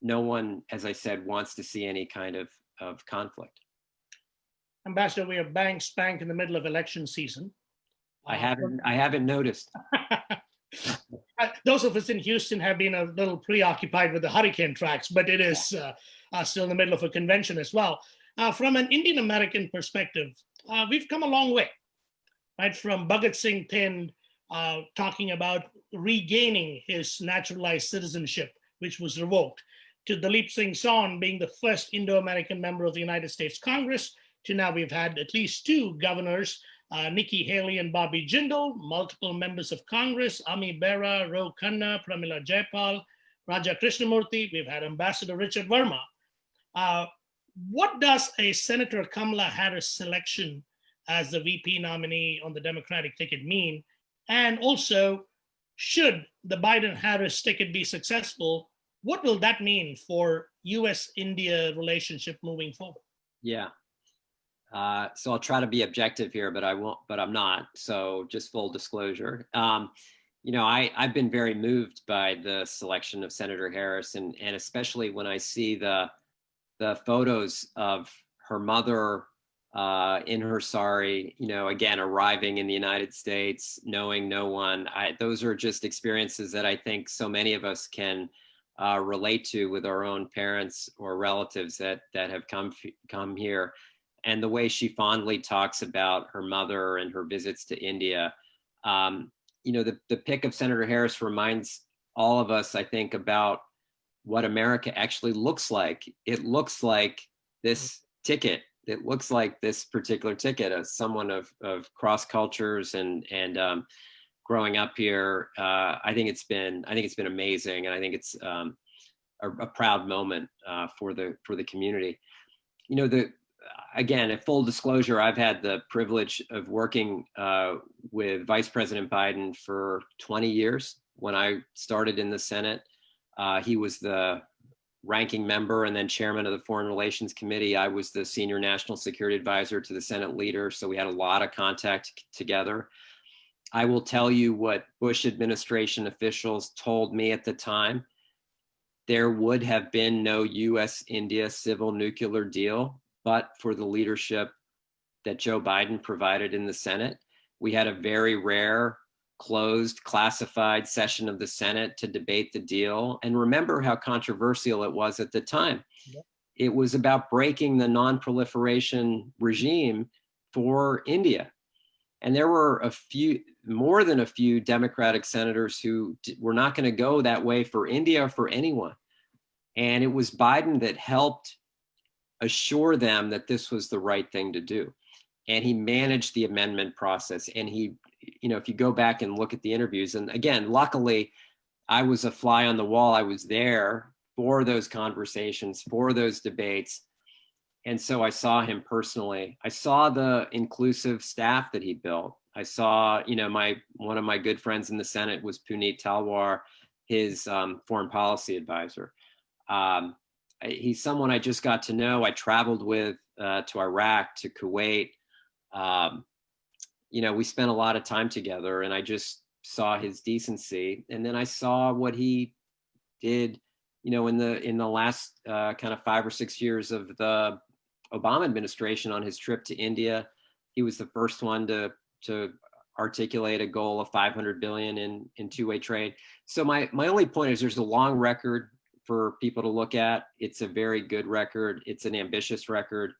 [SPEAKER 5] No one, as I said, wants to see any kind of conflict.
[SPEAKER 6] Ambassador, we are bang spank in the middle of election season.
[SPEAKER 5] I haven't noticed.
[SPEAKER 6] Those of us in Houston have been a little preoccupied with the hurricane tracks, but it is still in the middle of a convention as well. From an Indian American perspective, we've come a long way, right? From Bhagat Singh Thind talking about regaining his naturalized citizenship, which was revoked, to Dalip Singh Saun being the first Indo-American member of the United States Congress, to now we've had at least two governors, Nikki Haley and Bobby Jindal, multiple members of Congress, Ami Bera, Ro Khanna, Pramila Jayapal, Raja Krishnamurthy. We've had Ambassador Richard Verma. What does a Senator Kamala Harris selection as the VP nominee on the Democratic ticket mean? And also, should the Biden-Harris ticket be successful, what will that mean for US-India relationship moving forward?
[SPEAKER 5] Yeah. So I'll try to be objective here, but I'm not. So just full disclosure. I've been very moved by the selection of Senator Harris, and especially when I see the photos of her mother in her sari, again, arriving in the United States, knowing no one. Those are just experiences that I think so many of us can relate to with our own parents or relatives that have come here. And the way she fondly talks about her mother and her visits to India, the pick of Senator Harris reminds all of us, I think, about what America actually looks like. It looks like this ticket. It looks like this particular ticket. As someone of cross cultures and growing up here, I think it's been amazing, and I think it's a proud moment for the community. Again, at full disclosure, I've had the privilege of working with Vice President Biden for 20 years. When I started in the Senate, he was the ranking member and then chairman of the Foreign Relations Committee. I was the senior national security advisor to the Senate leader, so we had a lot of contact together. I will tell you what Bush administration officials told me at the time. There would have been no US-India civil nuclear deal but for the leadership that Joe Biden provided in the Senate. We had a very rare, closed, classified session of the Senate to debate the deal. And remember how controversial it was at the time. Yep. It was about breaking the non-proliferation regime for India. And there were more than a few Democratic senators who were not going to go that way for India or for anyone. And it was Biden that helped assure them that this was the right thing to do. And he managed the amendment process. And he, if you go back and look at the interviews, and again, luckily, I was a fly on the wall. I was there for those conversations, for those debates. And so I saw him personally. I saw the inclusive staff that he built. I saw, one of my good friends in the Senate was Puneet Talwar, his foreign policy advisor. He's someone I just got to know. I traveled with to Iraq, to Kuwait. We spent a lot of time together, and I just saw his decency. And then I saw what he did, in the last kind of 5 or 6 years of the Obama administration on his trip to India. He was the first one to articulate a goal of $500 billion in two-way trade. So my only point is there's a long record for people to look at. It's a very good record. It's an ambitious record.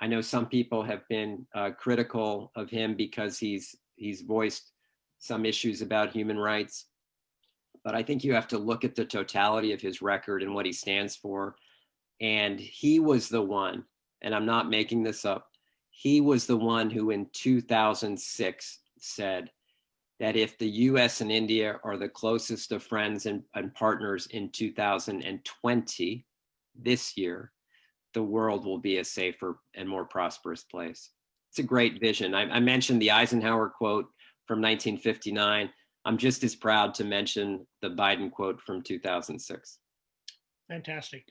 [SPEAKER 5] I know some people have been critical of him because he's voiced some issues about human rights. But I think you have to look at the totality of his record and what he stands for. And he was the one, and I'm not making this up, he was the one who in 2006 said that if the US and India are the closest of friends and partners in 2020, this year, the world will be a safer and more prosperous place. It's a great vision. I mentioned the Eisenhower quote from 1959. I'm just as proud to mention the Biden quote from 2006.
[SPEAKER 6] Fantastic.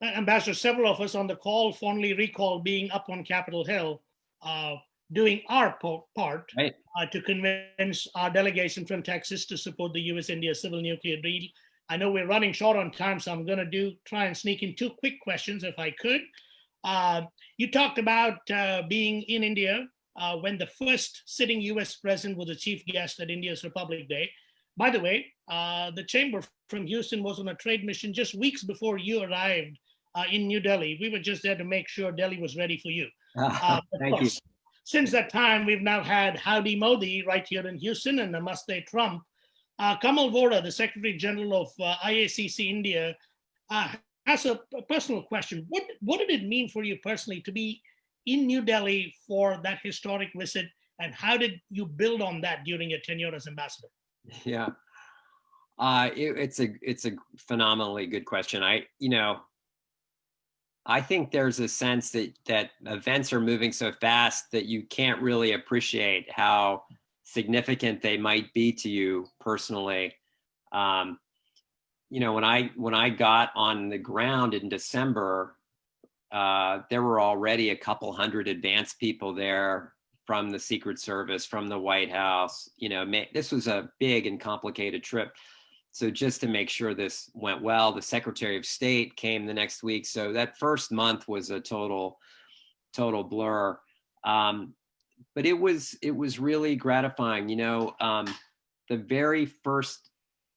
[SPEAKER 6] Ambassador, several of us on the call fondly recall being up on Capitol Hill, doing our part
[SPEAKER 5] right.
[SPEAKER 6] To convince our delegation from Texas to support the US-India civil nuclear deal. I know we're running short on time, so I'm going to try and sneak in 2 quick questions if I could. You talked about being in India when the first sitting US president was a chief guest at India's Republic Day. By the way, the chamber from Houston was on a trade mission just weeks before you arrived in New Delhi. We were just there to make sure Delhi was ready for you.
[SPEAKER 5] Thank you.
[SPEAKER 6] Since that time, we've now had Howdy Modi right here in Houston and Namaste Trump. Kamal Vohra, the Secretary General of IACC India, has a personal question. What did it mean for you personally to be in New Delhi for that historic visit, and how did you build on that during your tenure as ambassador?
[SPEAKER 5] Yeah, it's a phenomenally good question. I think there's a sense that events are moving so fast that you can't really appreciate how significant they might be to you personally. When I got on the ground in December, there were already a couple hundred advanced people there from the Secret Service, from the White House. This was a big and complicated trip. So just to make sure this went well, the Secretary of State came the next week. So that first month was a total blur. But it was really gratifying. The very first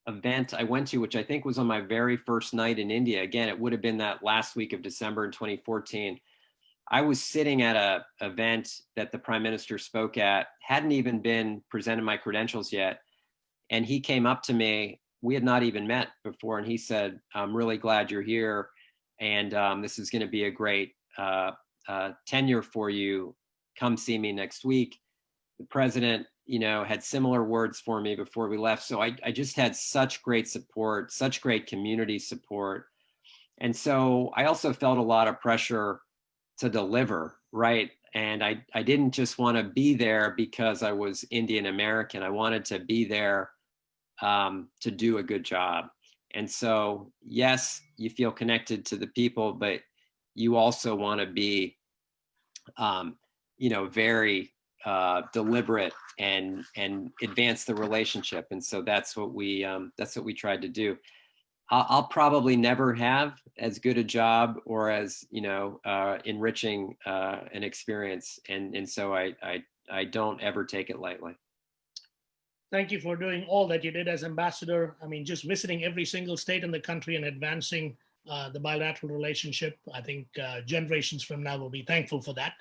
[SPEAKER 5] event I went to, which I think was on my very first night in India, again, it would have been that last week of December in 2014. I was sitting at an event that the Prime Minister spoke at, hadn't even been presented my credentials yet. And he came up to me. We had not even met before. And he said, "I'm really glad you're here. And this is going to be a great tenure for you. Come see me next week." The president, had similar words for me before we left. So I just had such great support, such great community support. And so I also felt a lot of pressure to deliver, right? And I didn't just want to be there because I was Indian American. I wanted to be there to do a good job. And so, yes, you feel connected to the people, but you also want to be, very deliberate and advance the relationship. And so that's what we tried to do. I'll probably never have as good a job or as enriching an experience, and so I don't ever take it lightly.
[SPEAKER 6] Thank you for doing all that you did as ambassador. I mean, just visiting every single state in the country and advancing the bilateral relationship. I think generations from now will be thankful for that.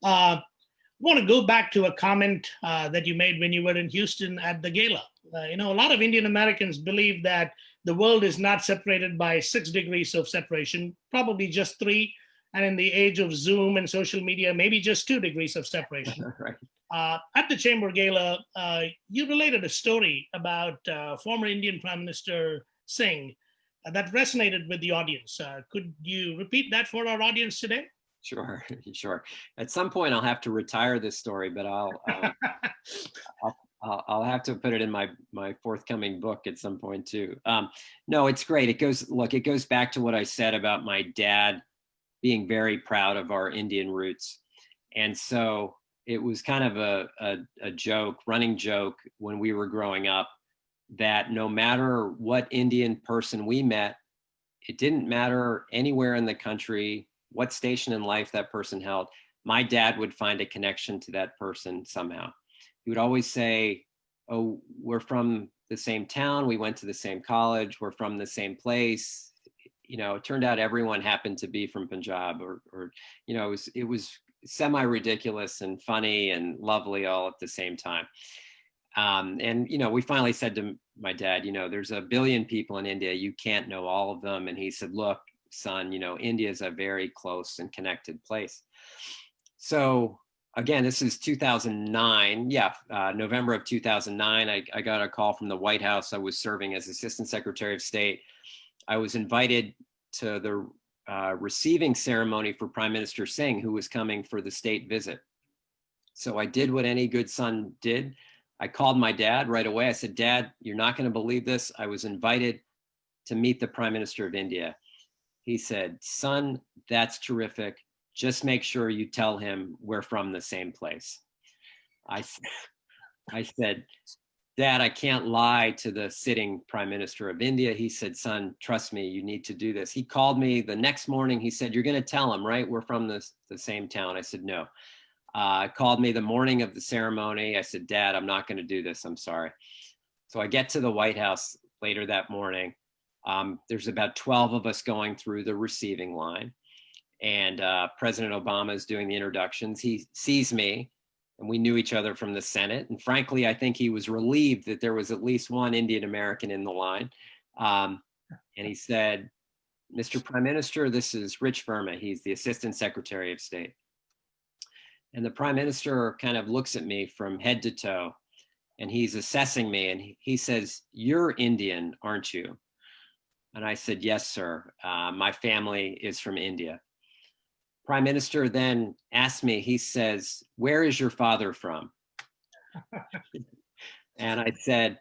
[SPEAKER 6] I want to go back to a comment that you made when you were in Houston at the gala. A lot of Indian Americans believe that the world is not separated by 6 degrees of separation, probably just 3. And in the age of Zoom and social media, maybe just 2 degrees of separation.
[SPEAKER 5] Right.
[SPEAKER 6] At the Chamber Gala, you related a story about former Indian Prime Minister Singh that resonated with the audience. Could you repeat that for our audience today?
[SPEAKER 5] Sure. At some point, I'll have to retire this story, but I'll have to put it in my forthcoming book at some point too. No, it's great. It goes back to what I said about my dad being very proud of our Indian roots, and so it was kind of a running joke when we were growing up that no matter what Indian person we met, it didn't matter anywhere in the country, what station in life that person held, my dad would find a connection to that person somehow. He would always say, "Oh, we're from the same town. We went to the same college. We're from the same place." It turned out everyone happened to be from Punjab or it was semi-ridiculous and funny and lovely all at the same time. And we finally said to my dad, there's 1 billion people in India. You can't know all of them. And he said, "Look, son, India is a very close and connected place." So again, this is 2009. Yeah, November of 2009, I got a call from the White House. I was serving as Assistant Secretary of State. I was invited to the receiving ceremony for Prime Minister Singh, who was coming for the state visit. So I did what any good son did. I called my dad right away. I said, "Dad, you're not going to believe this. I was invited to meet the Prime Minister of India." He said, "Son, that's terrific. Just make sure you tell him we're from the same place." I said, Dad, I can't lie to the sitting Prime Minister of India. He said, son, trust me, you need to do this. He called me the next morning. He said, you're going to tell him, right? We're from the same town. I said, no. Called me the morning of the ceremony. I said, Dad, I'm not going to do this. I'm sorry. So I get to the White House later that morning. There's about 12 of us going through the receiving line. And President Obama is doing the introductions. He sees me, and we knew each other from the Senate. And frankly, I think he was relieved that there was at least one Indian American in the line. And he said, Mr. Prime Minister, this is Rich Verma. He's the Assistant Secretary of State. And the Prime Minister kind of looks at me from head to toe, and he's assessing me, and he says, you're Indian, aren't you? And I said, yes, sir. My family is from India. Prime Minister then asked me, he says, where is your father from? And I said,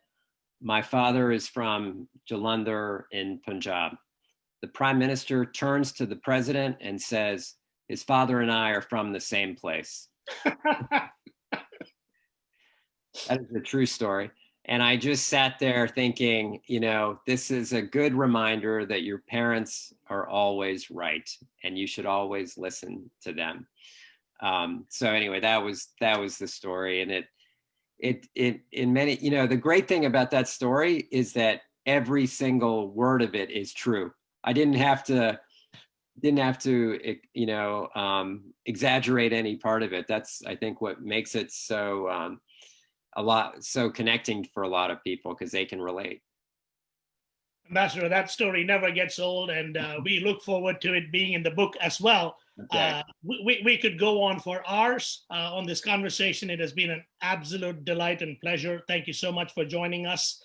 [SPEAKER 5] my father is from Jalandhar in Punjab. The Prime Minister turns to the president and says, his father and I are from the same place. That is a true story. And I just sat there thinking, you know, this is a good reminder that your parents are always right and you should always listen to them. So anyway, that was the story. And it in many, you know, the great thing about that story is that every single word of it is true. I didn't have to, you know, exaggerate any part of it. That's, I think, what makes it so, so connecting for a lot of people, because they can relate.
[SPEAKER 6] Ambassador, that story never gets old, and we look forward to it being in the book as well.
[SPEAKER 5] Okay.
[SPEAKER 6] We could go on for hours on this conversation. It has been an absolute delight and pleasure. Thank you so much for joining us.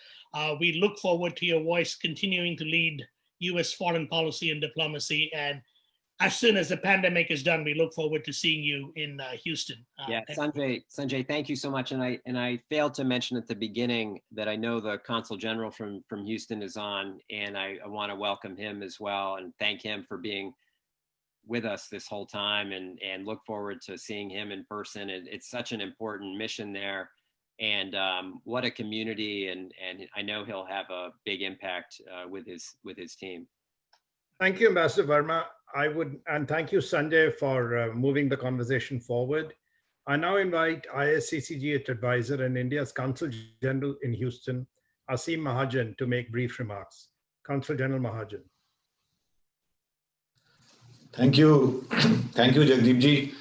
[SPEAKER 6] We look forward to your voice continuing to lead U.S. foreign policy and diplomacy. And as soon as the pandemic is done, we look forward to seeing you in Houston.
[SPEAKER 5] Yeah, Sanjay, thank you so much. And I failed to mention at the beginning that I know the Consul General from Houston is on, and I want to welcome him as well and thank him for being with us this whole time, and look forward to seeing him in person. It's such an important mission there, and what a community, and I know he'll have a big impact with his team.
[SPEAKER 1] Thank you, Ambassador Verma. And thank you, Sanjay, for moving the conversation forward. I now invite IACCGH Advisor and India's Consul General in Houston, Asim Mahajan, to make brief remarks. Consul General Mahajan.
[SPEAKER 7] Thank you. Thank you, Jagdeep ji.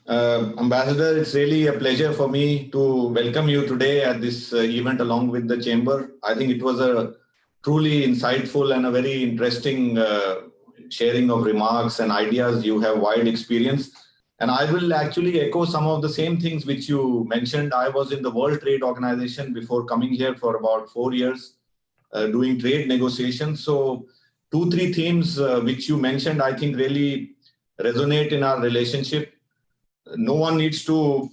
[SPEAKER 7] Ambassador, it's really a pleasure for me to welcome you today at this event along with the Chamber. I think it was a truly insightful and a very interesting sharing of remarks and ideas. You have wide experience. And I will actually echo some of the same things which you mentioned. I was in the World Trade Organization before coming here for about 4 years, doing trade negotiations. So 2-3 themes which you mentioned, I think really resonate in our relationship. No one needs to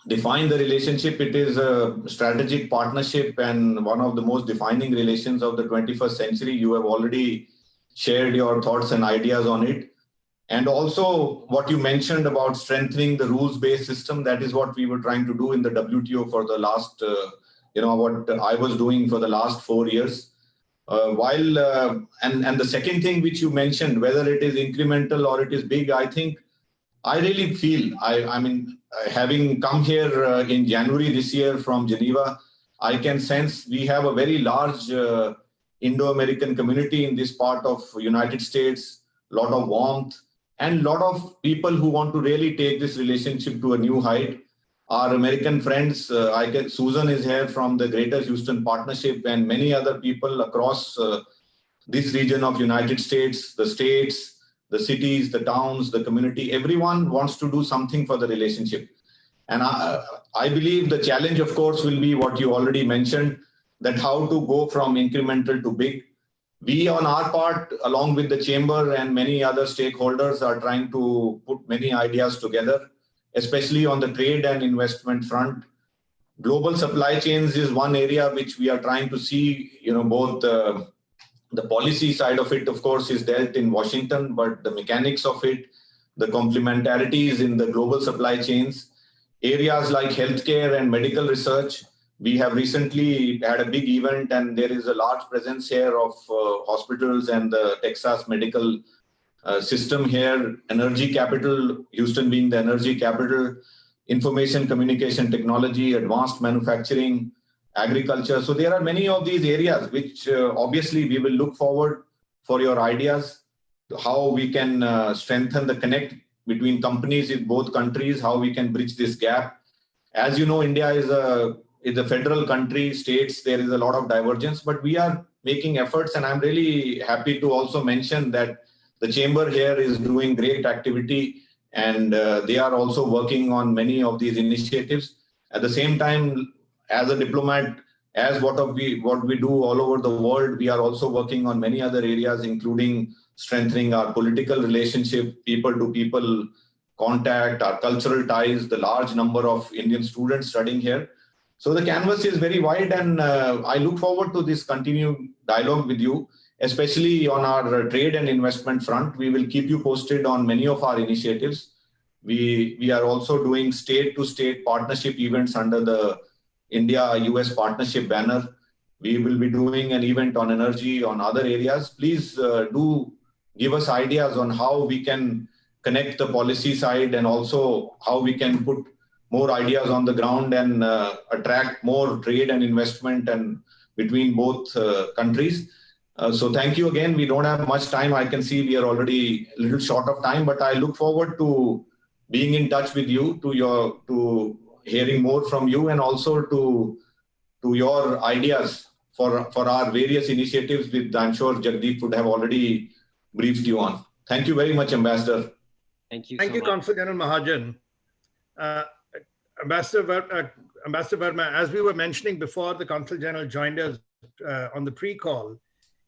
[SPEAKER 7] define the relationship. It is a strategic partnership and one of the most defining relations of the 21st century. You have already shared your thoughts and ideas on it. And also what you mentioned about strengthening the rules-based system, that is what we were trying to do in the WTO for the last, what I was doing for the last 4 years. And the second thing which you mentioned, whether it is incremental or it is big, I think I really feel, I mean, having come here in January this year from Geneva, I can sense we have a very large Indo-American community in this part of United States, a lot of warmth, and a lot of people who want to really take this relationship to a new height. Our American friends, Susan is here from the Greater Houston Partnership, and many other people across this region of United States, the states, the cities, the towns, the community. Everyone wants to do something for the relationship. And I believe the challenge, of course, will be what you already mentioned, that how to go from incremental to big. We, on our part, along with the Chamber and many other stakeholders, are trying to put many ideas together, especially on the trade and investment front. Global supply chains is one area which we are trying to see, both the policy side of it, of course, is dealt in Washington, but the mechanics of it, the complementarities in the global supply chains, areas like healthcare and medical research, We have recently had a big event, and there is a large presence here of hospitals and the Texas medical system here, energy capital, Houston being the energy capital, information communication technology, advanced manufacturing, agriculture. So there are many of these areas which obviously we will look forward for your ideas, how we can strengthen the connect between companies in both countries, how we can bridge this gap. As you know, India is a federal country, states, there is a lot of divergence, but we are making efforts. And I'm really happy to also mention that the chamber here is doing great activity, and they are also working on many of these initiatives. At the same time, as a diplomat, as what we do all over the world, we are also working on many other areas, including strengthening our political relationship, people-to-people contact, our cultural ties, the large number of Indian students studying here. So the canvas is very wide, and I look forward to this continued dialogue with you, especially on our trade and investment front. We will keep you posted on many of our initiatives. We are also doing state-to-state partnership events under the India-US partnership banner. We will be doing an event on energy, on other areas. Please do give us ideas on how we can connect the policy side, and also how we can put more ideas on the ground and attract more trade and investment and between both countries. So thank you again. We don't have much time. I can see we are already a little short of time, but I look forward to being in touch with you, to hearing more from you, and also to your ideas for our various initiatives, which I'm sure Jagdeep would have already briefed you on. Thank you very much, Ambassador.
[SPEAKER 5] Thank you.
[SPEAKER 1] Thank you, Consul General Mahajan. Ambassador Verma, as we were mentioning before the Consul General joined us on the pre-call,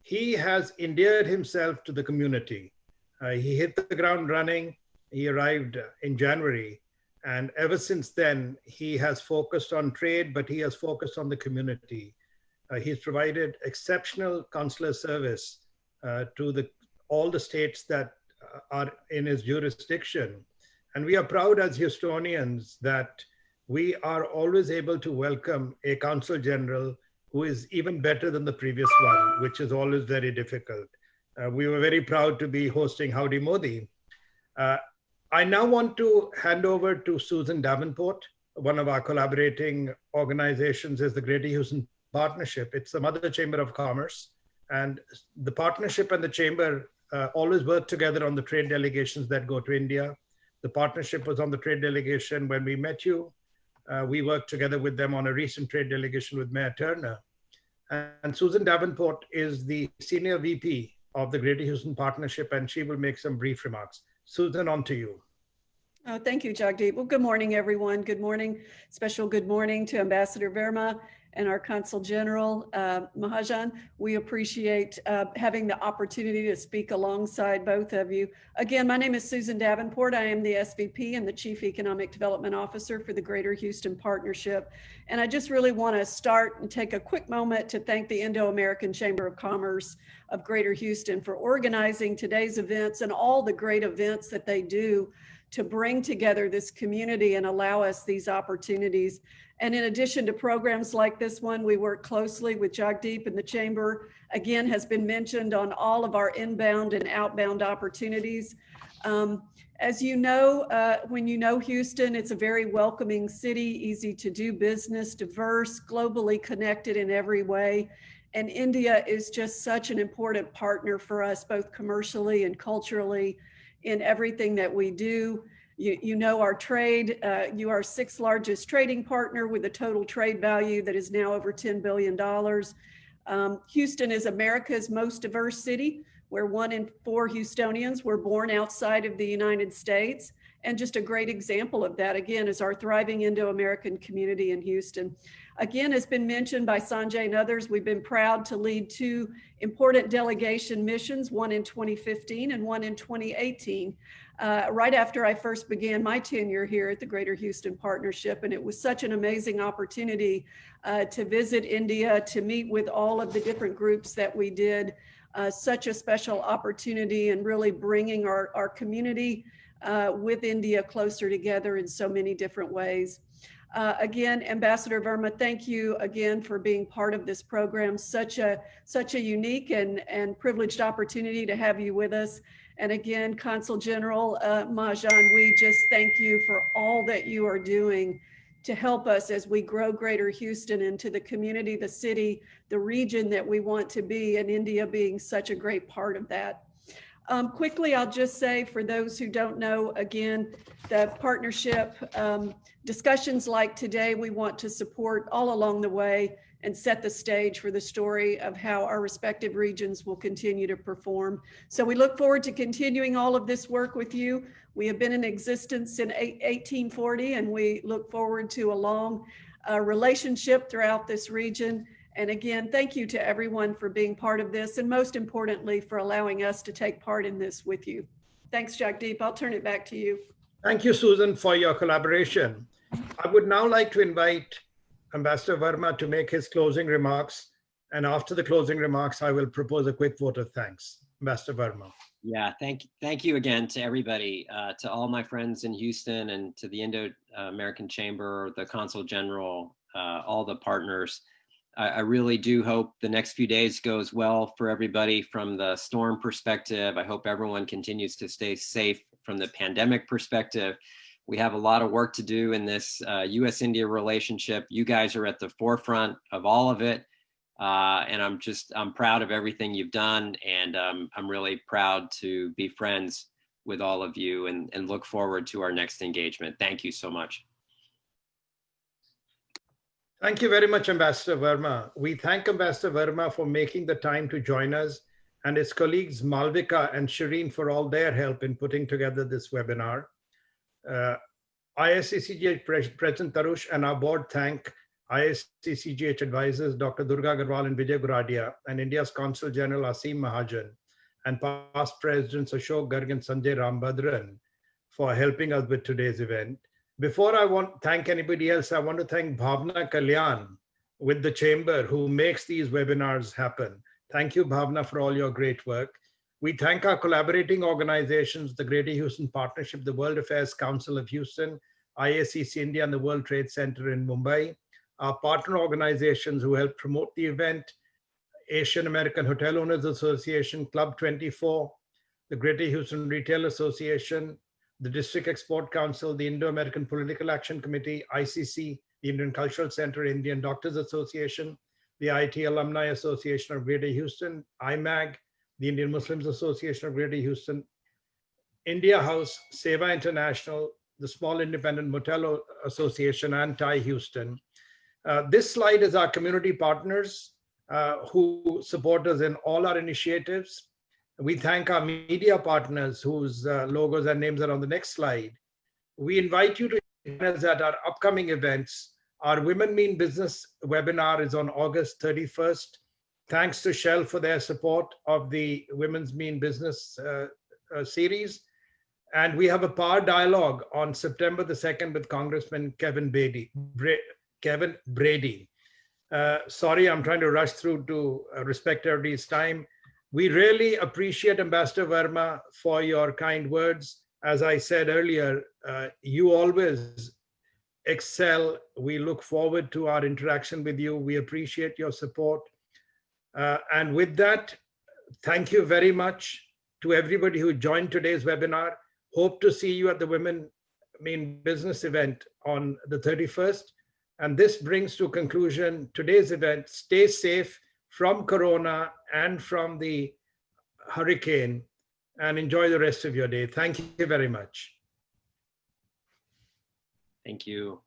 [SPEAKER 1] he has endeared himself to the community. He hit the ground running. He arrived in January. And ever since then, he has focused on trade, but he has focused on the community. He's provided exceptional consular service to all the states that are in his jurisdiction. And we are proud as Houstonians that we are always able to welcome a Consul General who is even better than the previous one, which is always very difficult. We were very proud to be hosting Howdy Modi. I now want to hand over to Susan Davenport. One of our collaborating organizations is the Greater Houston Partnership. It's the Mother Chamber of Commerce. And the partnership and the chamber always work together on the trade delegations that go to India. The partnership was on the trade delegation when we met you. We worked together with them on a recent trade delegation with Mayor Turner. And Susan Davenport is the Senior VP of the Greater Houston Partnership, and she will make some brief remarks. Susan, on to you.
[SPEAKER 8] Oh, thank you, Jagdeep. Well, good morning, everyone. Good morning. Special good morning to Ambassador Verma and our Consul General, Mahajan. We appreciate having the opportunity to speak alongside both of you. Again, my name is Susan Davenport. I am the SVP and the Chief Economic Development Officer for the Greater Houston Partnership. And I just really want to start and take a quick moment to thank the Indo-American Chamber of Commerce of Greater Houston for organizing today's events and all the great events that they do to bring together this community and allow us these opportunities. And in addition to programs like this one, we work closely with Jagdeep, and the Chamber, again, has been mentioned on all of our inbound and outbound opportunities. As you know, when you know Houston, it's a very welcoming city, easy to do business, diverse, globally connected in every way. And India is just such an important partner for us, both commercially and culturally, in everything that we do. You know our trade. You are our 6th largest trading partner with a total trade value that is now over $10 billion. Houston is America's most diverse city, where 1 in 4 Houstonians were born outside of the United States. And just a great example of that, again, is our thriving Indo-American community in Houston. Again, has been mentioned by Sanjay and others, we've been proud to lead 2 important delegation missions, one in 2015 and one in 2018, right after I first began my tenure here at the Greater Houston Partnership. And it was such an amazing opportunity to visit India, to meet with all of the different groups that we did. Such a special opportunity, and really bringing our community with India closer together in so many different ways. Again, Ambassador Verma, thank you again for being part of this program. Such a unique and privileged opportunity to have you with us. And again, Consul General Mahajan, we just thank you for all that you are doing to help us as we grow Greater Houston into the community, the city, the region that we want to be, and India being such a great part of that. Quickly, I'll just say for those who don't know, again, the partnership discussions like today, we want to support all along the way and set the stage for the story of how our respective regions will continue to perform. So we look forward to continuing all of this work with you. We have been in existence in 1840, and we look forward to a long relationship throughout this region. And again, thank you to everyone for being part of this, and most importantly, for allowing us to take part in this with you. Thanks, Jagdeep. I'll turn it back to you.
[SPEAKER 1] Thank you, Susan, for your collaboration. I would now like to invite Ambassador Verma to make his closing remarks. And after the closing remarks, I will propose a quick vote of thanks. Ambassador Verma.
[SPEAKER 5] Yeah, thank you again to everybody, to all my friends in Houston and to the Indo-American Chamber, the Consul General, all the partners. I really do hope the next few days goes well for everybody from the storm perspective. I hope everyone continues to stay safe from the pandemic perspective. We have a lot of work to do in this US-India relationship. You guys are at the forefront of all of it. And I'm proud of everything you've done. And I'm really proud to be friends with all of you and look forward to our next engagement. Thank you so much.
[SPEAKER 1] Thank you very much, Ambassador Verma. We thank Ambassador Verma for making the time to join us, and his colleagues Malvika and Shireen for all their help in putting together this webinar. IACCGH President Tarush and our board thank IACCGH advisors Dr. Durga Agarwal and Vijay Guradia, and India's Consul General Asim Mahajan, and past Presidents Ashok Garg and Sanjay Rambhadran for helping us with today's event. Before I want to thank anybody else, I want to thank Bhavna Kalyan with the Chamber, who makes these webinars happen. Thank you, Bhavna, for all your great work. We thank our collaborating organizations, the Greater Houston Partnership, the World Affairs Council of Houston, IACC India, and the World Trade Center in Mumbai. Our partner organizations who help promote the event, Asian American Hotel Owners Association, Club 24, the Greater Houston Retail Association, the District Export Council, the Indo-American Political Action Committee, ICC, the Indian Cultural Center, Indian Doctors Association, the IT Alumni Association of Greater Houston, IMAG, the Indian Muslims Association of Greater Houston, India House, Seva International, the Small Independent Motel Association, and TIE Houston. This slide is our community partners who support us in all our initiatives. We thank our media partners whose logos and names are on the next slide. We invite you to join us at our upcoming events. Our Women Mean Business webinar is on August 31st. Thanks to Shell for their support of the Women's Mean Business series. And we have a Power Dialogue on September the 2nd with Congressman Kevin Brady. Sorry, I'm trying to rush through to respect everybody's time. We really appreciate Ambassador Verma for your kind words. As I said earlier, you always excel. We look forward to our interaction with you. We appreciate your support. And with that, thank you very much to everybody who joined today's webinar. Hope to see you at the Women Mean Business event on the 31st. And this brings to conclusion today's event. Stay safe from Corona and from the hurricane, and enjoy the rest of your day. Thank you very much.
[SPEAKER 5] Thank you.